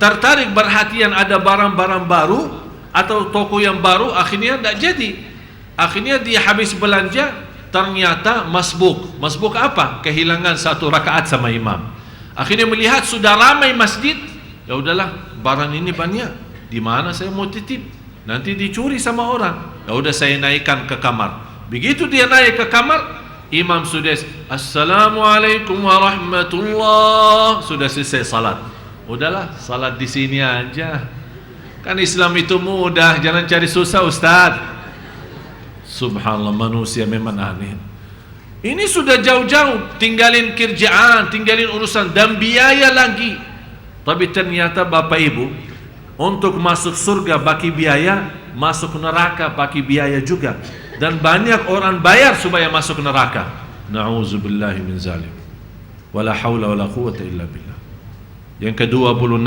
tertarik perhatian ada barang-barang baru atau toko yang baru, akhirnya tidak jadi. Akhirnya dia habis belanja, ternyata masbuk. Masbuk apa? Kehilangan 1 rakaat sama imam. Akhirnya melihat sudah ramai masjid, ya udahlah, barang ini banyak, di mana saya mau titip? Nanti dicuri sama orang. Ya udah, saya naikkan ke kamar. Begitu dia naik ke kamar, imam sudah Assalamualaikum warahmatullah, sudah selesai salat. Udahlah, salat di sini aja. Kan Islam itu mudah, jangan cari susah Ustaz. Subhanallah, manusia memang aneh. Ini sudah jauh-jauh tinggalin kerjaan, tinggalin urusan dan biaya lagi. Tapi ternyata Bapak Ibu, untuk masuk surga bagi biaya, masuk neraka bagi biaya juga. Dan banyak orang bayar supaya masuk neraka. Na'udzubillahi min zalim. Wala hawla wala quwwata illa billah. Yang ke-26,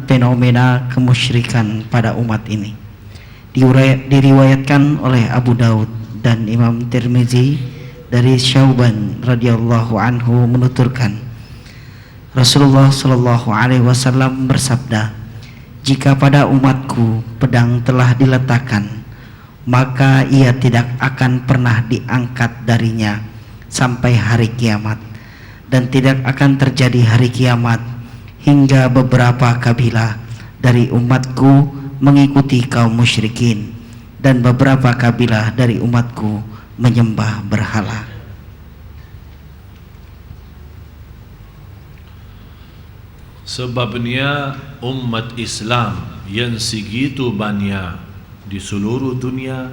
fenomena kemusyrikan pada umat ini. Diriwayatkan oleh Abu Daud dan Imam Tirmizi dari Syauban radhiyallahu anhu menuturkan, Rasulullah Shallallahu Alaihi Wasallam bersabda, jika pada umatku pedang telah diletakkan, maka ia tidak akan pernah diangkat darinya sampai hari kiamat, dan tidak akan terjadi hari kiamat hingga beberapa kabilah dari umatku mengikuti kaum musyrikin dan beberapa kabilah dari umatku menyembah berhala. Sebabnya umat Islam yang segitu banyak di seluruh dunia,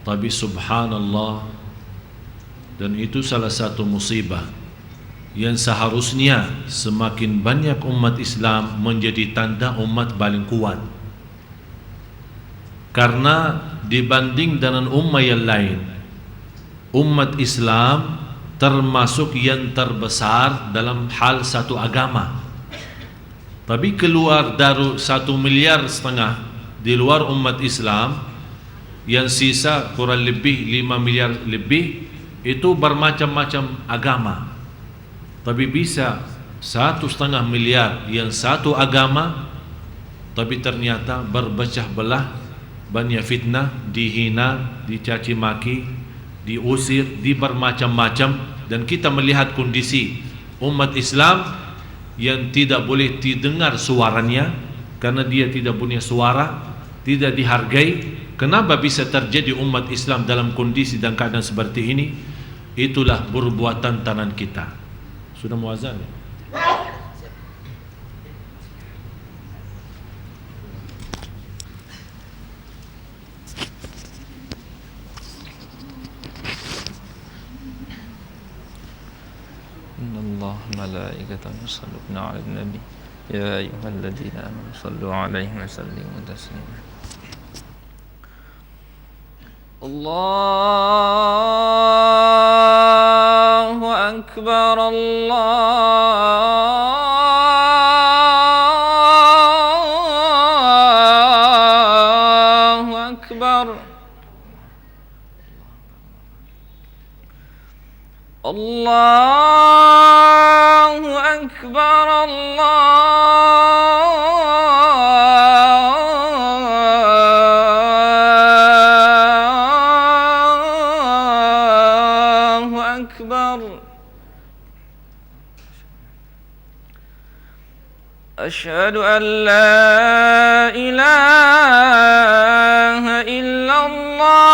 tapi subhanallah, dan itu salah satu musibah yang seharusnya semakin banyak umat Islam menjadi tanda umat paling kuat. Karena dibanding dengan umat yang lain, umat Islam termasuk yang terbesar dalam hal satu agama. Tapi keluar dari 1,5 miliar di luar umat Islam, yang sisa kurang lebih 5 miliar lebih, itu bermacam-macam agama. Tapi bisa 1,5 miliar yang satu agama, tapi ternyata berpecah belah, banyak fitnah, dihina, dicaci maki, diusir, di bermacam-macam. Dan kita melihat kondisi umat Islam yang tidak boleh didengar suaranya karena dia tidak punya suara, tidak dihargai. Kenapa bisa terjadi umat Islam dalam kondisi dan keadaan seperti ini? Itulah perbuatan tangan kita. Sudah muazan ya? Innallaha malaikatahu yusholluna 'alan nabi ya ayyuhalladzina amanu shallu 'alaihi wa sallimu taslima. Allahu akbar, Allahu akbar. Allahu akbar, Allahu akbar. Asyhadu an la ilaha illallah.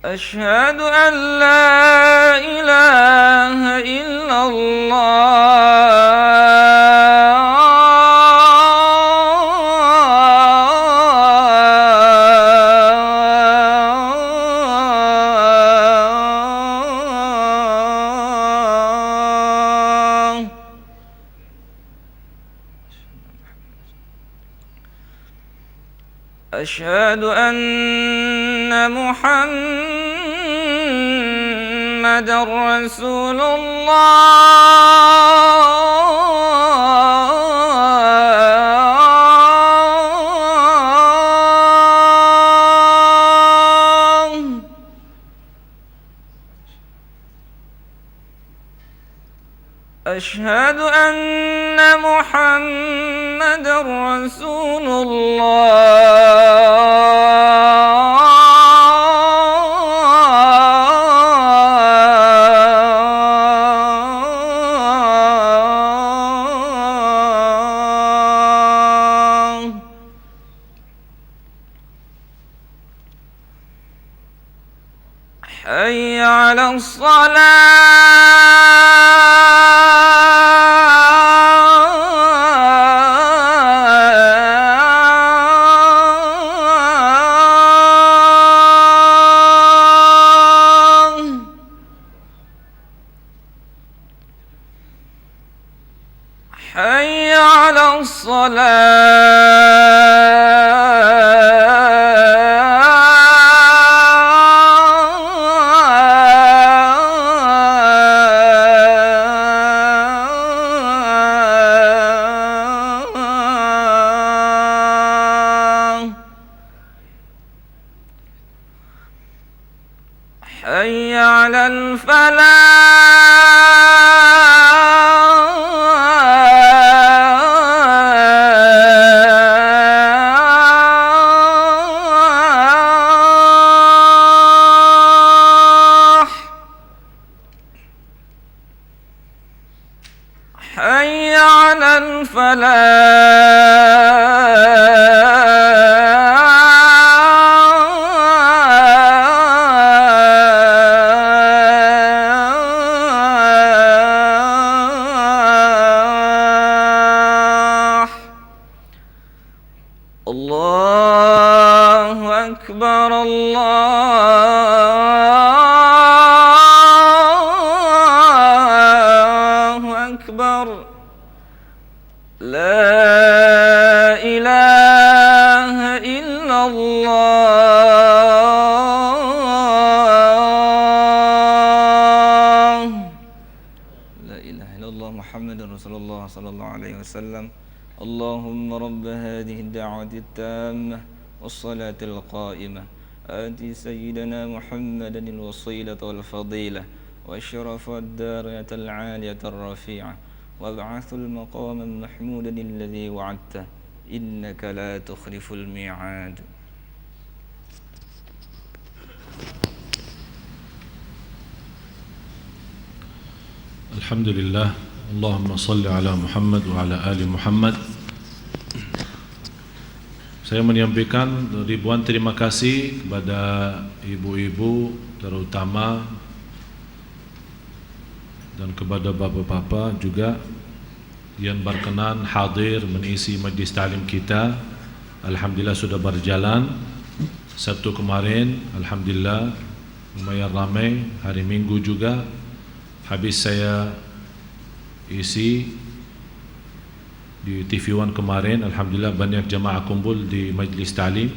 Asyhadu an la ilaha illallah. Asyhadu anna Muhammadar Rasulullah. Asyhadu anna Muhammadar Rasulullah. Hayya 'alas salah. Hayya 'alas salah. حي على الفلاح حي على الفلاح الله أكبر الله أكبر لا إله إلا الله لا إله إلا الله محمد رسول الله صلى الله عليه وسلم اللهم رب هذه الدعوة التامة والصلاة القائمة آتي سيدنا محمدا الوصيلة والفضيلة وأشرف الدارجة العالية الرفيعة وابعث المقام المحمودا الذي وعدته إنك لا تخلف الميعاد. Alhamdulillah, Allahumma salli ala Muhammad wa ala ali Muhammad. Saya menyampaikan ribuan terima kasih kepada ibu-ibu terutama dan kepada bapa-bapa juga yang berkenan hadir mengisi majlis ta'lim kita. Alhamdulillah sudah berjalan. Sabtu kemarin alhamdulillah lumayan ramai, hari Minggu juga. Habis saya isi di TV One kemarin, alhamdulillah banyak jamaah kumpul di majlis ta'lim.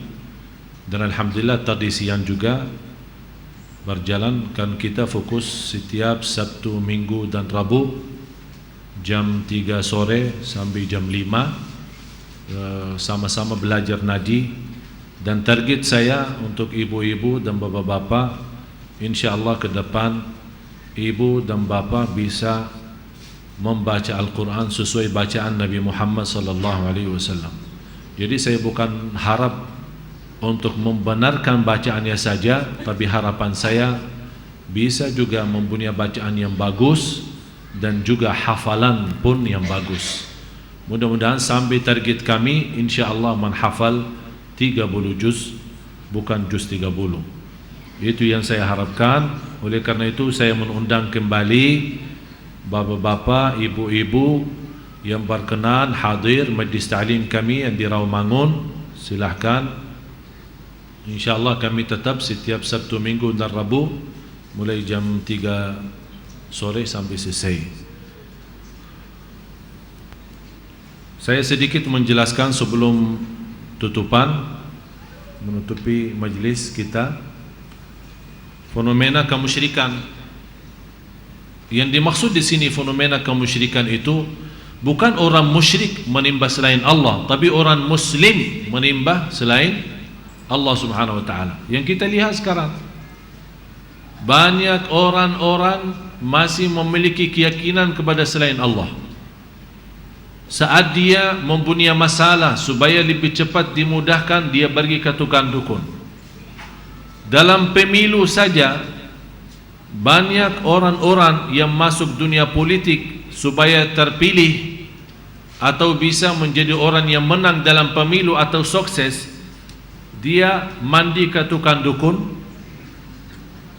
Dan alhamdulillah tadi siang juga berjalan, kan kita fokus setiap Sabtu, Minggu dan Rabu jam 3 sore sampai jam 5 sama-sama belajar nadi. Dan target saya untuk ibu-ibu dan bapa-bapa, insyaallah ke depan ibu dan bapa bisa membaca Al-Quran sesuai bacaan Nabi Muhammad sallallahu alaihi wasallam. Jadi saya bukan harap untuk membenarkan bacaannya saja, tapi harapan saya bisa juga mempunyai bacaan yang bagus dan juga hafalan pun yang bagus. Mudah-mudahan sampai target kami insyaallah menghafal 30 juz, bukan juz 30. Itu yang saya harapkan. Oleh karena itu saya mengundang kembali bapa-bapa, ibu-ibu yang berkenan hadir majlis ta'lim kami yang di Rawamangun. Silahkan. InsyaAllah kami tetap setiap Sabtu, Minggu dan Rabu mulai jam 3 sore sampai selesai. Saya sedikit menjelaskan sebelum menutupi majlis kita. Fenomena kemusyrikan. Yang dimaksud di sini fenomena kemusyrikan itu bukan orang musyrik menyembah selain Allah, tapi orang muslim menyembah selain Allah Subhanahu wa taala. Yang kita lihat sekarang banyak orang-orang masih memiliki keyakinan kepada selain Allah. Saat dia mempunyai masalah supaya lebih cepat dimudahkan, dia pergi ke tukang dukun. Dalam pemilu saja banyak orang-orang yang masuk dunia politik supaya terpilih atau bisa menjadi orang yang menang dalam pemilu atau sukses, dia mandi ke tukang dukun.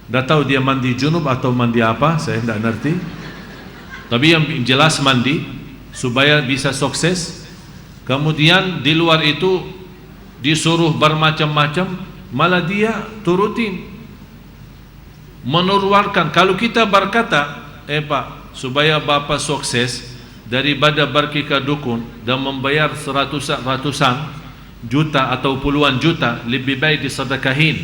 Dah tahu dia mandi junub atau mandi apa, saya tidak ngerti. Tapi yang jelas mandi supaya bisa sukses. Kemudian di luar itu disuruh bermacam-macam, malah dia turutin, mengeluarkan. Kalau kita berkata, Pak, supaya Bapak sukses, daripada pergi ke dukun dan membayar ratusan juta atau puluhan juta, lebih baik disedekahin,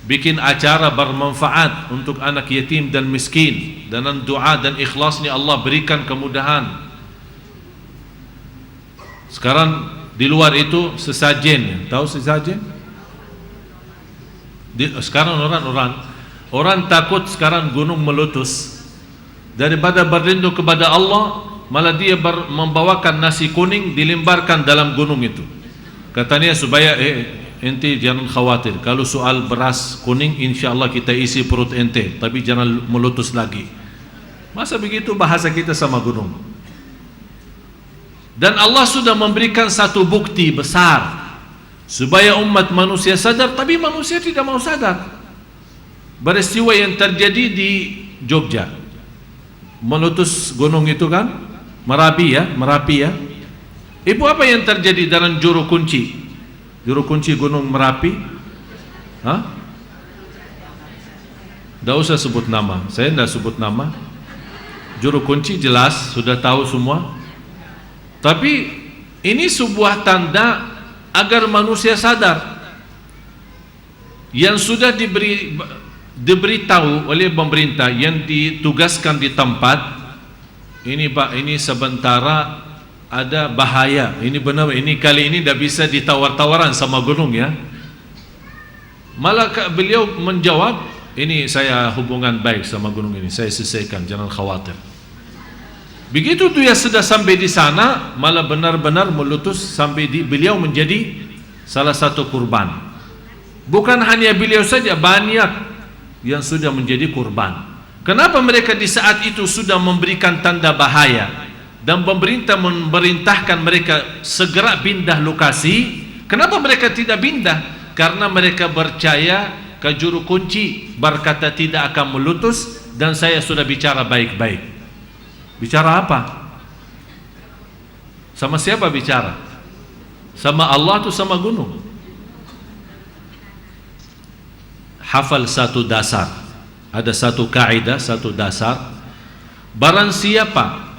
bikin acara bermanfaat untuk anak yatim dan miskin, dengan doa dan ikhlasnya Allah berikan kemudahan. Sekarang di luar itu sesajen, tahu sesajen? Sekarang orang-orang Orang takut sekarang gunung meletus. Daripada berlindung kepada Allah, malah dia membawakan nasi kuning dilemparkan dalam gunung itu. Katanya supaya ente jangan khawatir, kalau soal beras kuning insyaallah kita isi perut ente, tapi jangan meletus lagi. Masa begitu bahasa kita sama gunung? Dan Allah sudah memberikan satu bukti besar supaya umat manusia sadar, tapi manusia tidak mau sadar. Peristiwa yang terjadi di Jogja, meletus gunung itu kan, Merapi ya. Ibu, apa yang terjadi dalam juru kunci gunung Merapi? Tidak usah sebut nama, saya tidak sebut nama. Juru kunci jelas, sudah tahu semua. Tapi ini sebuah tanda agar manusia sadar. Yang sudah diberitahu oleh pemerintah, yang ditugaskan di tempat ini, Pak, ini sementara ada bahaya. Ini benar, ini kali ini tidak bisa ditawar-tawaran sama gunung ya. Malah beliau menjawab, ini saya hubungan baik sama gunung ini, saya selesaikan, jangan khawatir. Begitu dia sudah sampai di sana, malah benar-benar meletus sampai beliau menjadi salah satu kurban. Bukan hanya beliau saja, banyak yang sudah menjadi kurban. Kenapa mereka di saat itu sudah memberikan tanda bahaya dan pemerintah memerintahkan mereka segera pindah lokasi? Kenapa mereka tidak pindah? Karena mereka percaya ke juru kunci berkata tidak akan meletus, dan saya sudah bicara baik-baik. Bicara apa? Sama siapa bicara? Sama Allah atau sama gunung? Hafal satu dasar. Ada satu kaidah, satu dasar. Barang siapa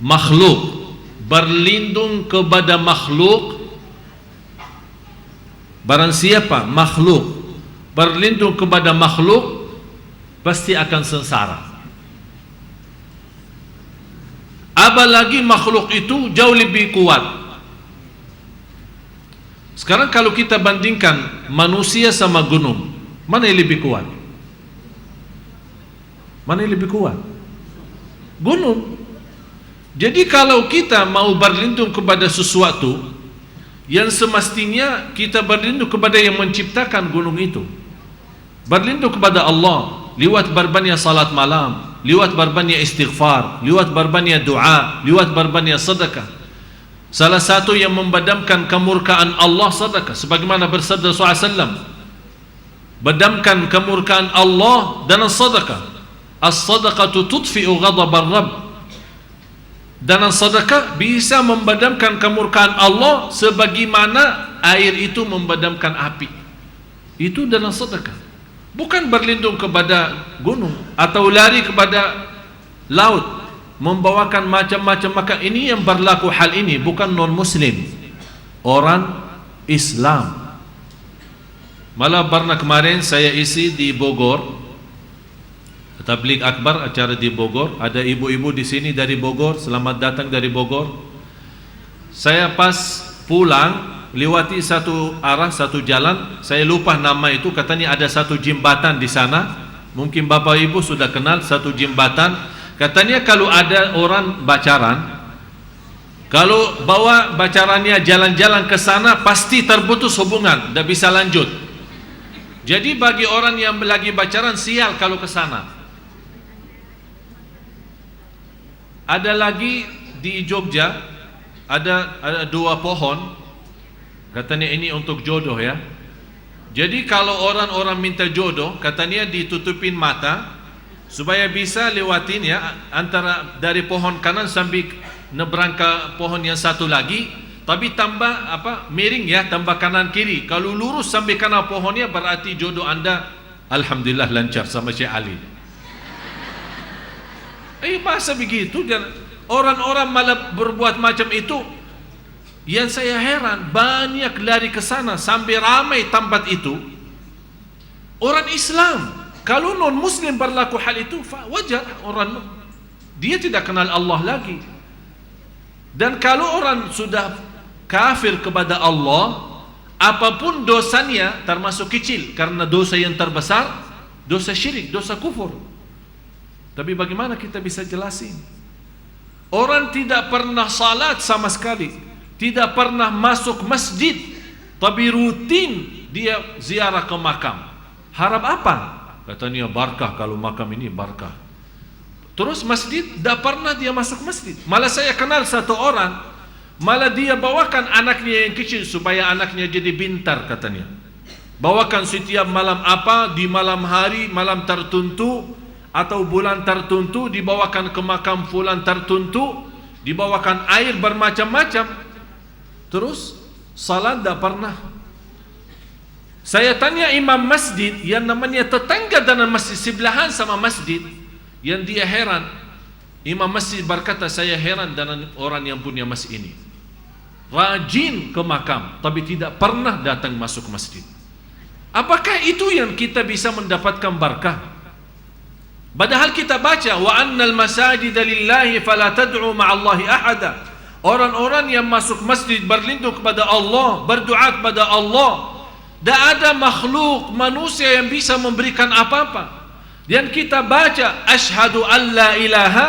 makhluk berlindung kepada makhluk, barang siapa makhluk berlindung kepada makhluk, pasti akan sengsara. Apalagi makhluk itu jauh lebih kuat. Sekarang kalau kita bandingkan manusia sama gunung, mana yang lebih kuat? Mana yang lebih kuat? Gunung. Jadi kalau kita mau berlindung kepada sesuatu, yang semestinya kita berlindung kepada yang menciptakan gunung itu. Berlindung kepada Allah lewat berbanyak salat malam, lewat berbanyak istighfar, lewat berbanyak doa, lewat berbanyak sedekah. Salah satu yang memadamkan kemurkaan Allah sedekah, sebagaimana bersabda SAW, padamkan kemurkaan Allah dengan sedekah. As-sadaqatu tudfi'u ghadab ar-rabb. Dan sedekah bisa memadamkan kemurkaan Allah sebagaimana air itu memadamkan api. Itu dalam sedekah. Bukan berlindung kepada gunung atau lari kepada laut, membawakan macam-macam. Maka ini yang berlaku hal ini bukan non-muslim, orang Islam. Malah pernah kemarin saya isi di Bogor, Tabligh Akbar, acara di Bogor. Ada ibu-ibu di sini dari Bogor, selamat datang dari Bogor. Saya pas pulang lewati satu arah, satu jalan, saya lupa nama itu, katanya ada satu jembatan di sana. Mungkin Bapak Ibu sudah kenal satu jembatan. Katanya kalau ada orang bacaran, kalau bawa bacarannya jalan-jalan ke sana, pasti terputus hubungan, tidak bisa lanjut. Jadi bagi orang yang lagi bacaran, sial kalau ke sana. Ada lagi di Jogja, ada dua pohon, katanya ini untuk jodoh ya. Jadi kalau orang-orang minta jodoh, katanya ditutupin mata supaya bisa lewatin ya, antara dari pohon kanan sampai nebrang ke pohon yang satu lagi, tapi tambah miring ya, tambah kanan kiri. Kalau lurus sampai kanan pohonnya, berarti jodoh Anda alhamdulillah lancar sama Syekh Ali. Masa begitu? Dan orang-orang malah berbuat macam itu. Yang saya heran, banyak lari ke sana sampai ramai tempat itu orang Islam. Kalau non muslim berlaku hal itu, wajar, orang dia tidak kenal Allah lagi. Dan kalau orang sudah kafir kepada Allah, apapun dosanya termasuk kecil, karena dosa yang terbesar dosa syirik, dosa kufur. Tapi bagaimana kita bisa jelasin? Orang tidak pernah salat sama sekali, tidak pernah masuk masjid, tapi rutin dia ziarah ke makam. Harap apa? Katanya barakah, kalau makam ini barakah. Terus masjid, tidak pernah dia masuk masjid. Malah saya kenal satu orang, malah dia bawakan anaknya yang kecil supaya anaknya jadi pintar katanya. Bawakan setiap malam apa, di malam hari, malam tertentu atau bulan tertentu, dibawakan ke makam fulan tertentu, dibawakan air bermacam-macam. Terus salat tidak pernah. Saya tanya imam masjid yang namanya tetangga dengan masjid, sebelahan sama masjid, yang dia heran. Imam masjid berkata, saya heran dengan orang yang punya masjid ini, rajin ke makam tapi tidak pernah datang masuk masjid. Apakah itu yang kita bisa mendapatkan barakah? Padahal kita baca, wa annal masajida lillahi fala tad'u ma'allahi ahada. Orang-orang yang masuk masjid berlindung kepada Allah, berdoa kepada Allah. Tak ada makhluk manusia yang bisa memberikan apa-apa. Dan kita baca, asyhadu an la ilaha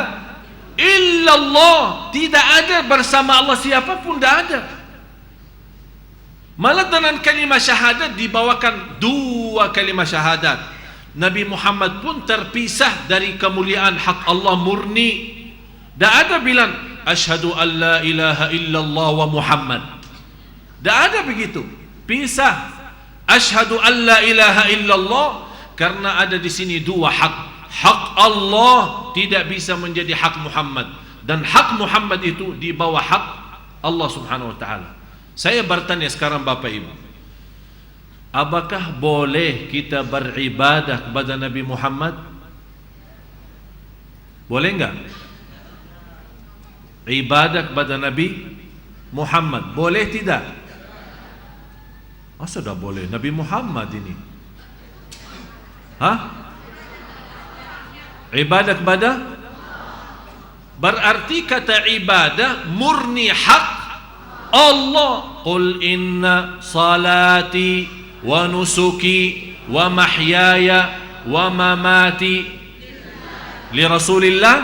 illallah. Tidak ada bersama Allah siapapun, tidak ada. Malah dengan kalimah syahadat dibawakan dua kalimah syahadat. Nabi Muhammad pun terpisah dari kemuliaan hak Allah murni. Tak ada bilang asyhadu an la ilaha illallah wa Muhammad. Tak ada begitu. Pisah. Asyhadu an la ilaha illallah, karena ada di sini dua hak. Hak Allah tidak bisa menjadi hak Muhammad, dan hak Muhammad itu di bawah hak Allah Subhanahu wa taala. Saya bertanya sekarang Bapak Ibu, apakah boleh kita beribadah kepada Nabi Muhammad? Boleh enggak? Ibadah kepada Nabi Muhammad boleh tidak? Masa dah boleh? Nabi Muhammad ini, ibadah kepada, berarti kata ibadah murni hak Allah. Qul inna salati wa nusuki wa mahyaya wa mamati li Rasulillah.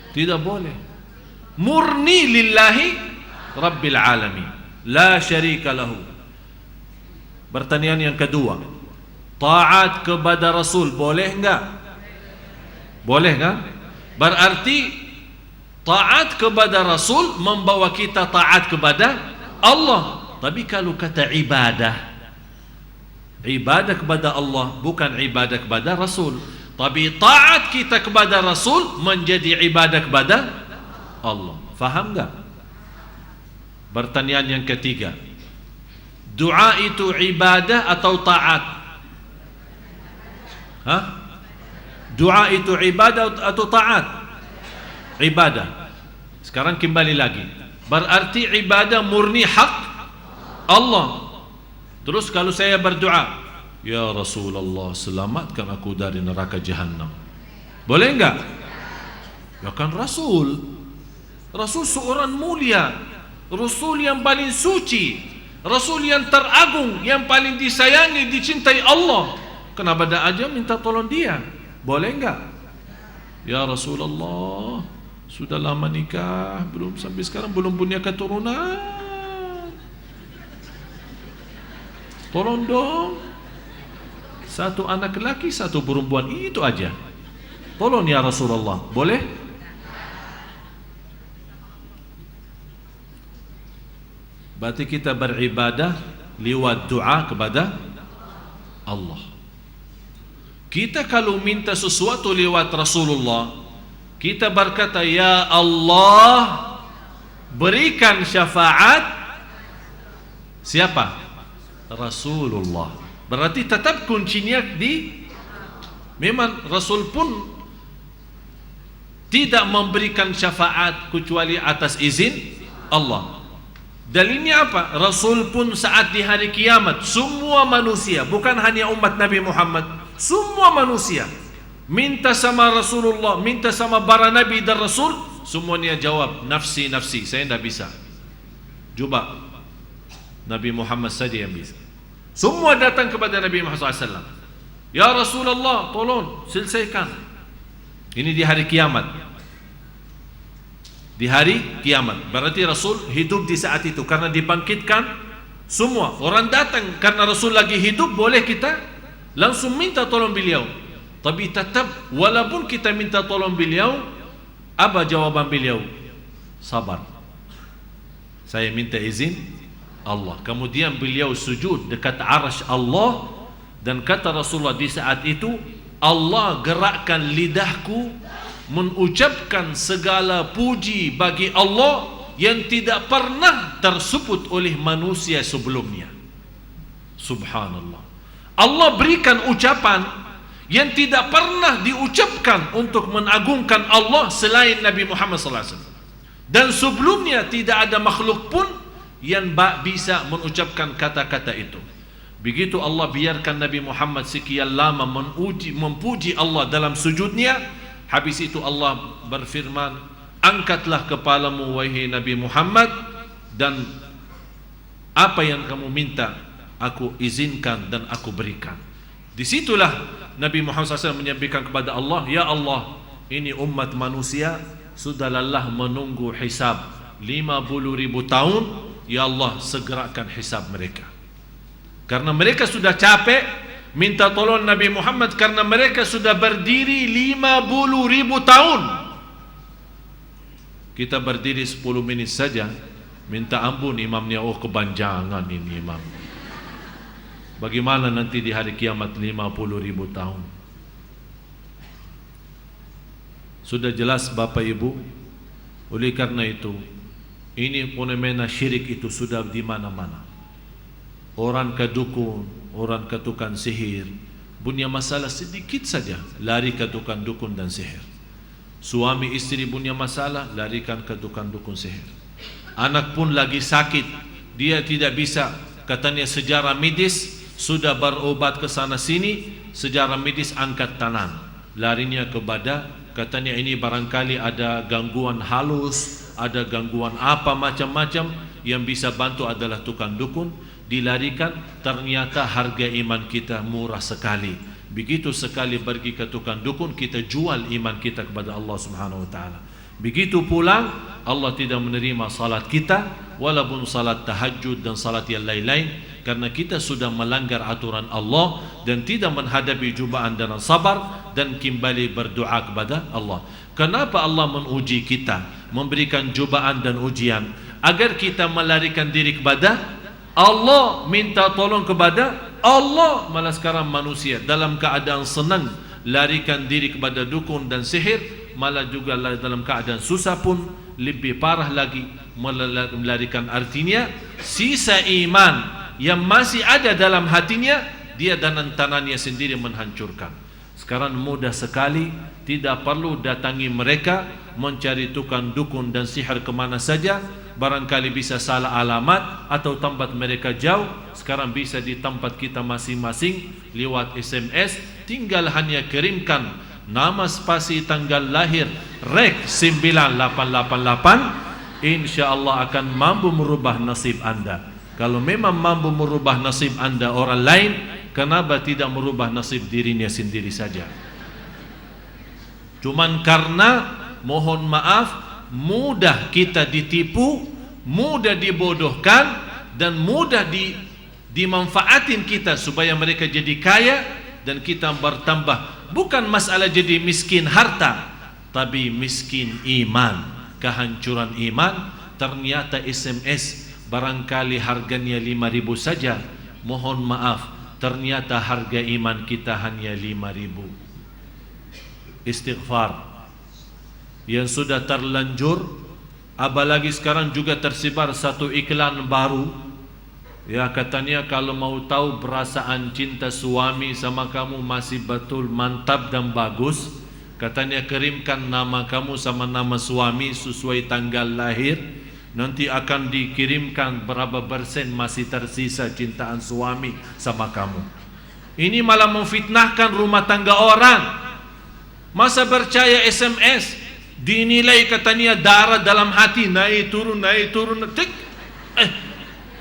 Tidak boleh. Murni lillahi rabbil alamin, la syarika lahu. Pertanyaan yang kedua, taat kepada Rasul boleh enggak? Boleh kan? Berarti taat kepada Rasul membawa kita taat kepada Allah. Tapi kalau kata ibadah, ibadah kepada Allah bukan ibadah kepada Rasul. Tapi taat kita kepada Rasul menjadi ibadah kepada Allah. Faham enggak? Pertanyaan yang ketiga, doa itu ibadah atau taat? Doa itu ibadah atau taat? Ibadah. Sekarang kembali lagi, berarti ibadah murni hak Allah. Terus kalau saya berdoa, ya Rasulullah selamatkan aku dari neraka Jahannam, boleh enggak? Ya kan Rasul seorang mulia, Rasul yang paling suci, Rasul yang teragung, yang paling disayangi, dicintai Allah. Kenapa tak aja minta tolong dia? Boleh enggak? Ya Rasulullah, sudah lama nikah, belum sampai sekarang belum punya keturunan. Tolong dong, satu anak laki, satu perempuan, itu aja. Tolong ya Rasulullah, boleh? Berarti kita beribadah lewat doa kepada Allah. Kita kalau minta sesuatu lewat Rasulullah, kita berkata, ya Allah, berikan syafaat siapa? Rasulullah. Berarti tetap kuncinya di, memang Rasul pun tidak memberikan syafaat kecuali atas izin Allah. Dalilnya apa? Rasul pun saat di hari kiamat, semua manusia, bukan hanya umat Nabi Muhammad, semua manusia minta sama Rasulullah, minta sama para Nabi dan Rasul, semuanya jawab, nafsi, nafsi, saya tidak bisa. Coba Nabi Muhammad saja yang bisa. Semua datang kepada Nabi Muhammad SAW. Ya Rasulullah, tolong selesaikan. Ini di hari kiamat. Di hari kiamat. Berarti Rasul hidup di saat itu karena dibangkitkan semua. Orang datang karena Rasul lagi hidup, boleh kita langsung minta tolong beliau. Tapi tetap walaupun kita minta tolong beliau, apa jawaban beliau? Sabar. Saya minta izin Allah. Kemudian beliau sujud dekat arasy Allah, dan kata Rasulullah di saat itu, Allah gerakkan lidahku mengucapkan segala puji bagi Allah yang tidak pernah tersebut oleh manusia sebelumnya. Subhanallah. Allah berikan ucapan yang tidak pernah diucapkan untuk mengagungkan Allah selain Nabi Muhammad SAW. Dan sebelumnya tidak ada makhluk pun yang bisa mengucapkan kata-kata itu. Begitu Allah biarkan Nabi Muhammad sekian lama memuji Allah dalam sujudnya, habis itu Allah berfirman, angkatlah kepalamu wahai Nabi Muhammad, dan apa yang kamu minta aku izinkan dan aku berikan. Disitulah Nabi Muhammad SAW menyampaikan kepada Allah, ya Allah, ini umat manusia sudah lelah menunggu hisab 50.000 tahun, ya Allah segerakan hisab mereka. Karena mereka sudah capek minta tolong Nabi Muhammad, karena mereka sudah berdiri 50.000 tahun. Kita berdiri 10 menit saja minta ampun imamnya, oh kebanjangan ini imam. Bagaimana nanti di hari kiamat 50.000 tahun? Sudah jelas Bapak Ibu. Oleh karena itu, ini fenomena syirik itu sudah di mana-mana. Orang ke dukun, orang ke tukang sihir, punya masalah sedikit saja lari ke tukang dukun dan sihir. Suami istri punya masalah, larikan ke tukang dukun sihir. Anak pun lagi sakit, dia tidak bisa, katanya sejarah medis, sudah berobat ke sana sini, sejarah medis angkat tangan, larinya kepada, katanya ini barangkali ada gangguan halus, ada gangguan apa macam-macam, yang bisa bantu adalah tukang dukun. Dilarikan, ternyata harga iman kita murah sekali. Begitu sekali pergi ke tukang dukun, kita jual iman kita kepada Allah Subhanahu wa taala. Begitu pulang, Allah tidak menerima salat kita, walaupun salat tahajud dan salat yang lain-lain, karena kita sudah melanggar aturan Allah dan tidak menghadapi cobaan dengan sabar dan kembali berdoa kepada Allah. Kenapa Allah menguji kita, memberikan cobaan dan ujian? Agar kita melarikan diri kepada Allah, minta tolong kepada Allah. Malah sekarang manusia dalam keadaan senang larikan diri kepada dukun dan sihir, malah juga dalam keadaan susah pun lebih parah lagi melarikan. Artinya sisa iman yang masih ada dalam hatinya, dia dan tangannya sendiri menghancurkan. Sekarang mudah sekali, tidak perlu datangi mereka, mencari tukang dukun dan sihir kemana saja. Barangkali bisa salah alamat atau tempat mereka jauh. Sekarang bisa di tempat kita masing-masing lewat SMS. Tinggal hanya kirimkan nama spasi tanggal lahir rek 9888. InsyaAllah akan mampu merubah nasib anda. Kalau memang mampu merubah nasib anda orang lain, kenapa tidak merubah nasib dirinya sendiri saja? Cuman karena mohon maaf, mudah kita ditipu, mudah dibodohkan, dan mudah dimanfaatin kita supaya mereka jadi kaya dan kita bertambah. Bukan masalah jadi miskin harta, tapi miskin iman, kehancuran iman. Ternyata SMS barangkali harganya 5.000 saja, mohon maaf, ternyata harga iman kita hanya 5.000. Istighfar yang sudah terlanjur, apalagi sekarang juga tersebar satu iklan baru, ya katanya kalau mau tahu perasaan cinta suami sama kamu masih betul mantap dan bagus, katanya kirimkan nama kamu sama nama suami sesuai tanggal lahir, nanti akan dikirimkan berapa persen masih tersisa cintaan suami sama kamu. Ini malah memfitnahkan rumah tangga orang. Masa percaya SMS? Dinilai katanya darah dalam hati naik turun tik.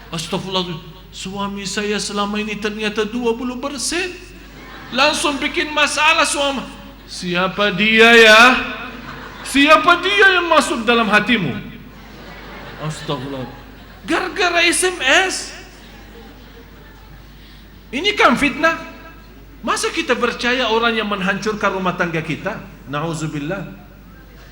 Astagfirullah, suami saya selama ini ternyata 20%. Langsung bikin masalah suami. Siapa dia ya? Siapa dia yang masuk dalam hatimu? Astagfirullah. Gara-gara SMS. Ini kan fitnah. Masa kita percaya orang yang menghancurkan rumah tangga kita? Na'udzubillah.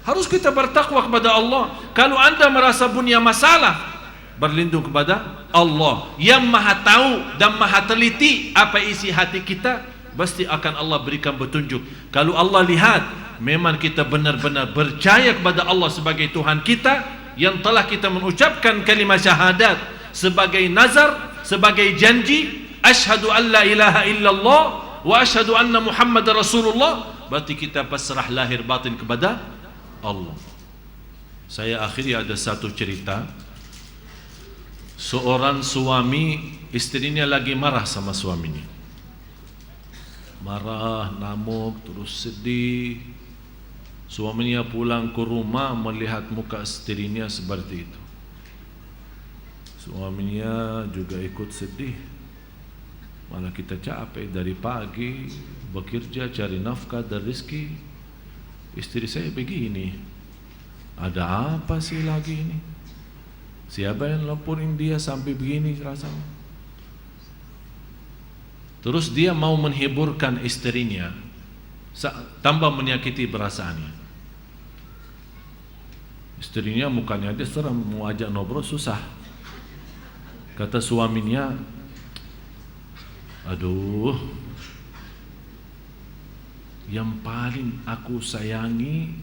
Harus kita bertakwa kepada Allah. Kalau anda merasa punya masalah, berlindung kepada Allah yang maha tahu dan maha teliti apa isi hati kita. Pasti akan Allah berikan petunjuk. Kalau Allah lihat memang kita benar-benar percaya kepada Allah sebagai Tuhan kita yang telah kita mengucapkan kalimat syahadat sebagai nazar, sebagai janji, asyhadu an la ilaha illallah wa asyhadu anna Muhammad Rasulullah, berarti kita pasrah lahir batin kepada Allah. Saya akhiri ada satu cerita. Seorang suami, istrinya lagi marah sama suaminya. Marah, ngamuk, terus sedih. Suaminya pulang ke rumah melihat muka istrinya seperti itu. Suaminya juga ikut sedih. Malah kita capek dari pagi bekerja cari nafkah dan rezeki. Istri saya begini. Ada apa sih lagi ini? Siapa yang laporin dia sampai begini rasanya? Terus dia mau menghiburkan istrinya, tambah menyakiti perasaannya. Istrinya mukanya dia seram, mau ajak ngobrol susah. Kata suaminya, aduh, yang paling aku sayangi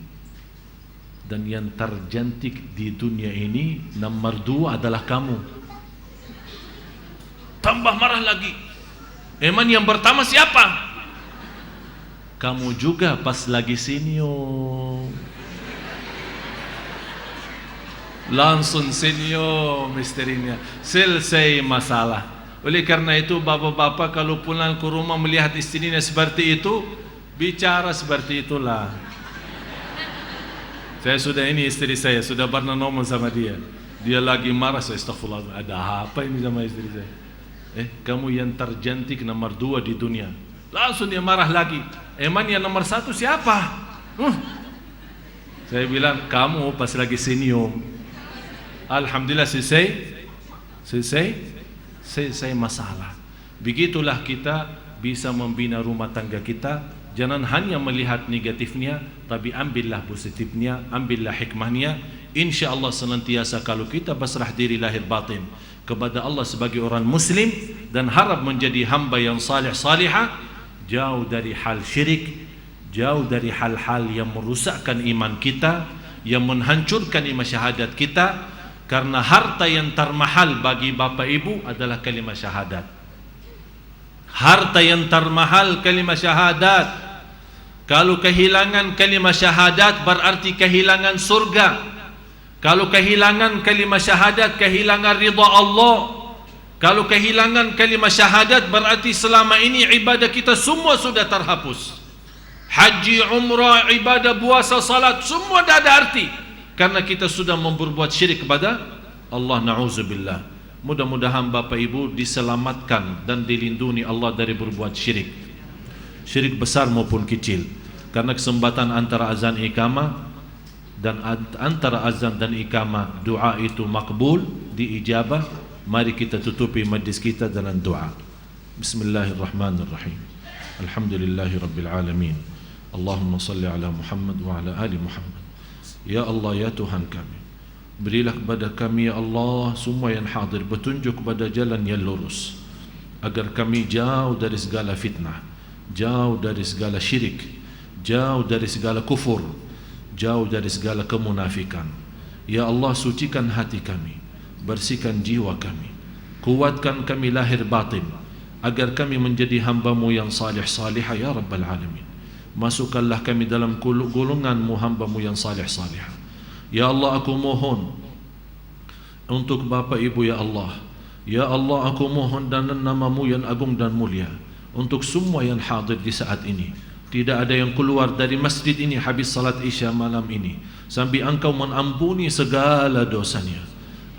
dan yang tercantik di dunia ini nomor 2 adalah kamu. Tambah marah lagi. Emang yang pertama siapa? Kamu juga pas lagi senyum. Langsung senyum istrinya. Selesai masalah. Oleh karena itu bapak-bapak kalau pulang ke rumah melihat istrinya seperti itu, bicara seperti itulah. Saya sudah ini istri saya, sudah pernah ngomong sama dia. Dia lagi marah, saya astagfirullah, ada apa ini sama istri saya? Kamu yang tercantik nomor 2 di dunia. Langsung dia marah lagi. Emang yang nomor 1 siapa? Saya bilang, kamu pas lagi senyum. Alhamdulillah selesai masalah. Begitulah kita bisa membina rumah tangga kita. Jangan hanya melihat negatifnya, tapi ambillah positifnya, ambillah hikmahnya. Insya Allah senantiasa kalau kita berserah diri lahir batin kepada Allah sebagai orang muslim dan harap menjadi hamba yang salih salihah, jauh dari hal syirik, jauh dari hal-hal yang merusakkan iman kita, yang menghancurkan iman syahadat kita. Karena harta yang termahal bagi bapak ibu adalah kalimat syahadat. Harta yang termahal kalimat syahadat. Kalau kehilangan kalimat syahadat berarti kehilangan surga. Kalau kehilangan kalimat syahadat, kehilangan ridha Allah. Kalau kehilangan kalimat syahadat berarti selama ini ibadah kita semua sudah terhapus. Haji, umrah, ibadah, puasa, salat, semua tidak ada arti. Karena kita sudah memperbuat syirik kepada Allah, na'udzubillah. Mudah-mudahan Bapak Ibu diselamatkan dan dilindungi Allah dari berbuat syirik. Syirik besar maupun kecil. Karena kesempatan antara azan iqamah dan antara azan dan iqamah doa itu makbul, diijabah. Mari kita tutupi majlis kita dengan doa. Bismillahirrahmanirrahim. Alhamdulillahirabbil alamin. Allahumma salli ala Muhammad wa ala ali Muhammad. Ya Allah, ya Tuhan kami, berilah kepada kami ya Allah semua yang hadir petunjuk kepada jalan yang lurus, agar kami jauh dari segala fitnah, jauh dari segala syirik, jauh dari segala kufur, jauh dari segala kemunafikan. Ya Allah, sucikan hati kami, bersihkan jiwa kami, kuatkan kami lahir batin, agar kami menjadi hamba-Mu yang salih salihah ya Rabbal Alamin. Masukkanlah kami dalam golongan-Mu, hamba-Mu yang salih salihah. Ya Allah, aku mohon untuk Bapak Ibu ya Allah. Ya Allah, aku mohon dengan nama-Mu yang agung dan mulia, untuk semua yang hadir di saat ini. Tidak ada yang keluar dari masjid ini habis salat isya malam ini sampai Engkau mengampuni segala dosanya.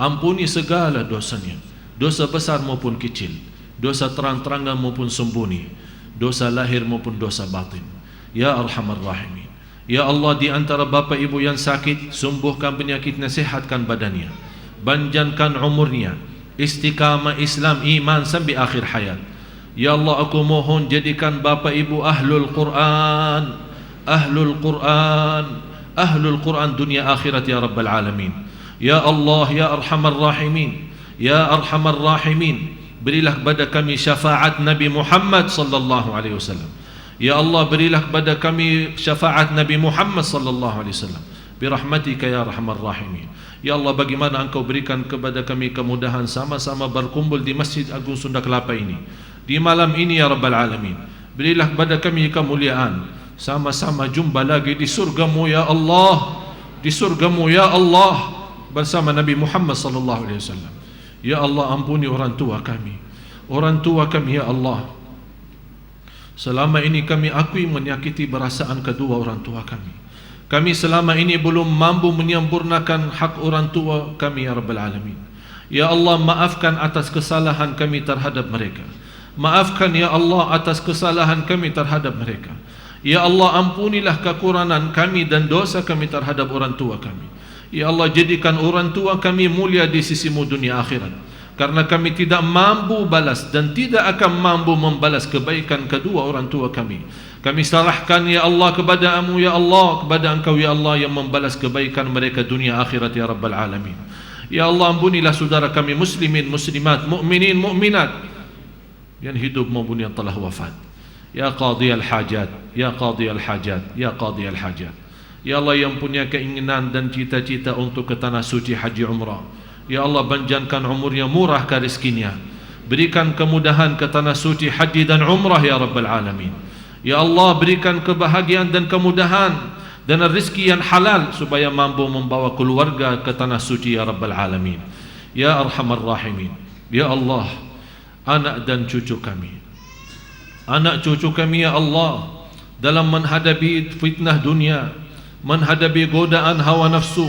Ampuni segala dosanya, dosa besar maupun kecil, dosa terang-terangan maupun sembunyi. dosa lahir maupun dosa batin. Ya Arhamar Rahimin. Ya Allah, di antara bapa ibu yang sakit, sembuhkan penyakitnya, sehatkan badannya, panjangkan umurnya, istiqamah Islam iman sampai akhir hayat. Ya Allah, aku mohon jadikan bapa ibu ahlul Quran, ahlul Quran, ahlul Quran dunia akhirat ya Rabbal Alamin. Ya Allah, ya Arhamar Rahimin, ya Arhamar Rahimin, berilah kepada kami syafaat Nabi Muhammad sallallahu alaihi wasallam. Ya Allah, berilah kepada kami syafaat Nabi Muhammad sallallahu alaihi wasallam. Birahmatika ya Arhamar Rahimin. Ya Allah, bagaimana Engkau berikan kepada kami kemudahan sama-sama berkumpul di Masjid Agung Sunda Kelapa ini di malam ini ya Rabbal Alamin. Berilah kepada kami kemuliaan, sama-sama jumpa lagi di surgamu ya Allah, di surgamu ya Allah, bersama Nabi Muhammad sallallahu alaihi wasallam. Ya Allah, ampuni orang tua kami, orang tua kami ya Allah. Selama ini kami akui menyakiti perasaan kedua orang tua kami. Kami selama ini belum mampu menyempurnakan hak orang tua kami ya Rabbal Alamin. Ya Allah, maafkan atas kesalahan kami terhadap mereka. Maafkan ya Allah atas kesalahan kami terhadap mereka. Ya Allah, ampunilah kekurangan kami dan dosa kami terhadap orang tua kami. Ya Allah, jadikan orang tua kami mulia di sisimu dunia akhirat, karena kami tidak mampu balas dan tidak akan mampu membalas kebaikan kedua orang tua kami. Kami serahkan ya Allah kepada-Mu ya Allah, kepada Engkau ya Allah yang membalas kebaikan mereka dunia akhirat ya Rabbal Alamin. Ya Allah, ampunilah saudara kami muslimin, muslimat, mukminin, mukminat yang hidup maupun yang telah wafat. Ya Qadiyal Hajat, ya Qadiyal Hajat, ya Qadiyal Hajat. Ya Allah, yang punya keinginan dan cita-cita untuk ke tanah suci haji umrah, ya Allah, panjangkan umurnya, murahkan rezekinya, berikan kemudahan ke tanah suci haji dan umrah ya Rabbal Alamin. Ya Allah, berikan kebahagiaan dan kemudahan dan rezeki yang halal supaya mampu membawa keluarga ke tanah suci ya Rabbal Alamin. Ya Arhamar Rahimin. Ya Allah, anak dan cucu kami, anak cucu kami ya Allah, dalam menghadapi fitnah dunia, menghadapi godaan hawa nafsu,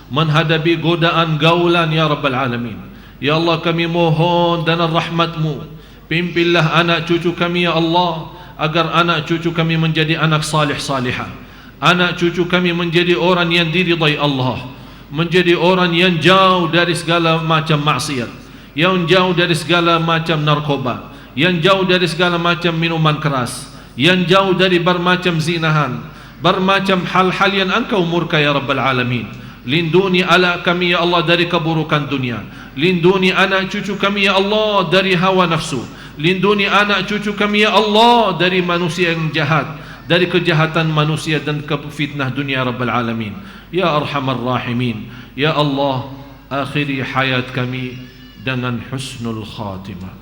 menghadapi godaan gaulan ya Rabbal Alamin. Ya Allah, kami mohon dengan rahmat-Mu, pimpinlah anak cucu kami ya Allah, agar anak cucu kami menjadi anak salih salihah, anak cucu kami menjadi orang yang diridai Allah, menjadi orang yang jauh dari segala macam maksiat, yang jauh dari segala macam narkoba, yang jauh dari segala macam minuman keras, yang jauh dari bermacam zinahan, bermacam hal-hal yang Engkau murka ya Rabbal Alamin. Lindungi ala kami ya Allah dari keburukan dunia, lindungi anak cucu kami ya Allah dari hawa nafsu, lindungi anak cucu kami ya Allah dari manusia yang jahat, dari kejahatan manusia dan fitnah dunia Rabbal Alamin. Ya Arhamar Rahimin. Ya Allah, akhiri hayat kami dengan husnul khatimah.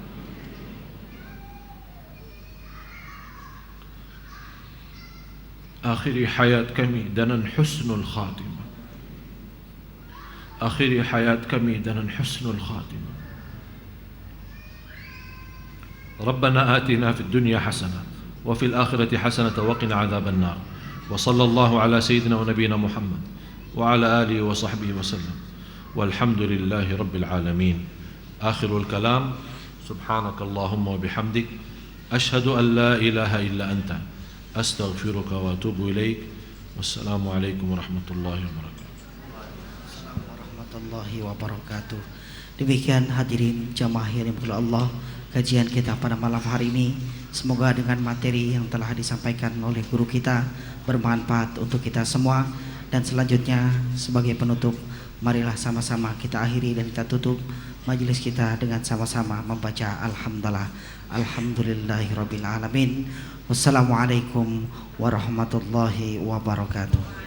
Akhiri hayat kami dengan husnul khatimah. Akhiri hayat kami dengan husnul khatimah. ربنا آتنا في الدنيا حسنة وفي الآخرة حسنة وقنا عذاب النار وصلى الله على سيدنا ونبينا محمد وعلى آله وصحبه وسلم والحمد لله رب العالمين. آخر الكلام سبحانك اللهم وبحمدك أشهد أن لا إله إلا أنت أستغفرك وأتوب إليك والسلام عليكم ورحمة الله وبركاته. Warahmatullahi wabarakatuh. Demikian hadirin jamaah yang dimuliakan Allah, kajian kita pada malam hari ini. Semoga dengan materi yang telah disampaikan oleh guru kita bermanfaat untuk kita semua. Dan selanjutnya sebagai penutup, marilah sama-sama kita akhiri dan kita tutup majelis kita dengan sama-sama membaca Alhamdulillah, Alhamdulillahirabbil alamin. Wassalamualaikum warahmatullahi wabarakatuh.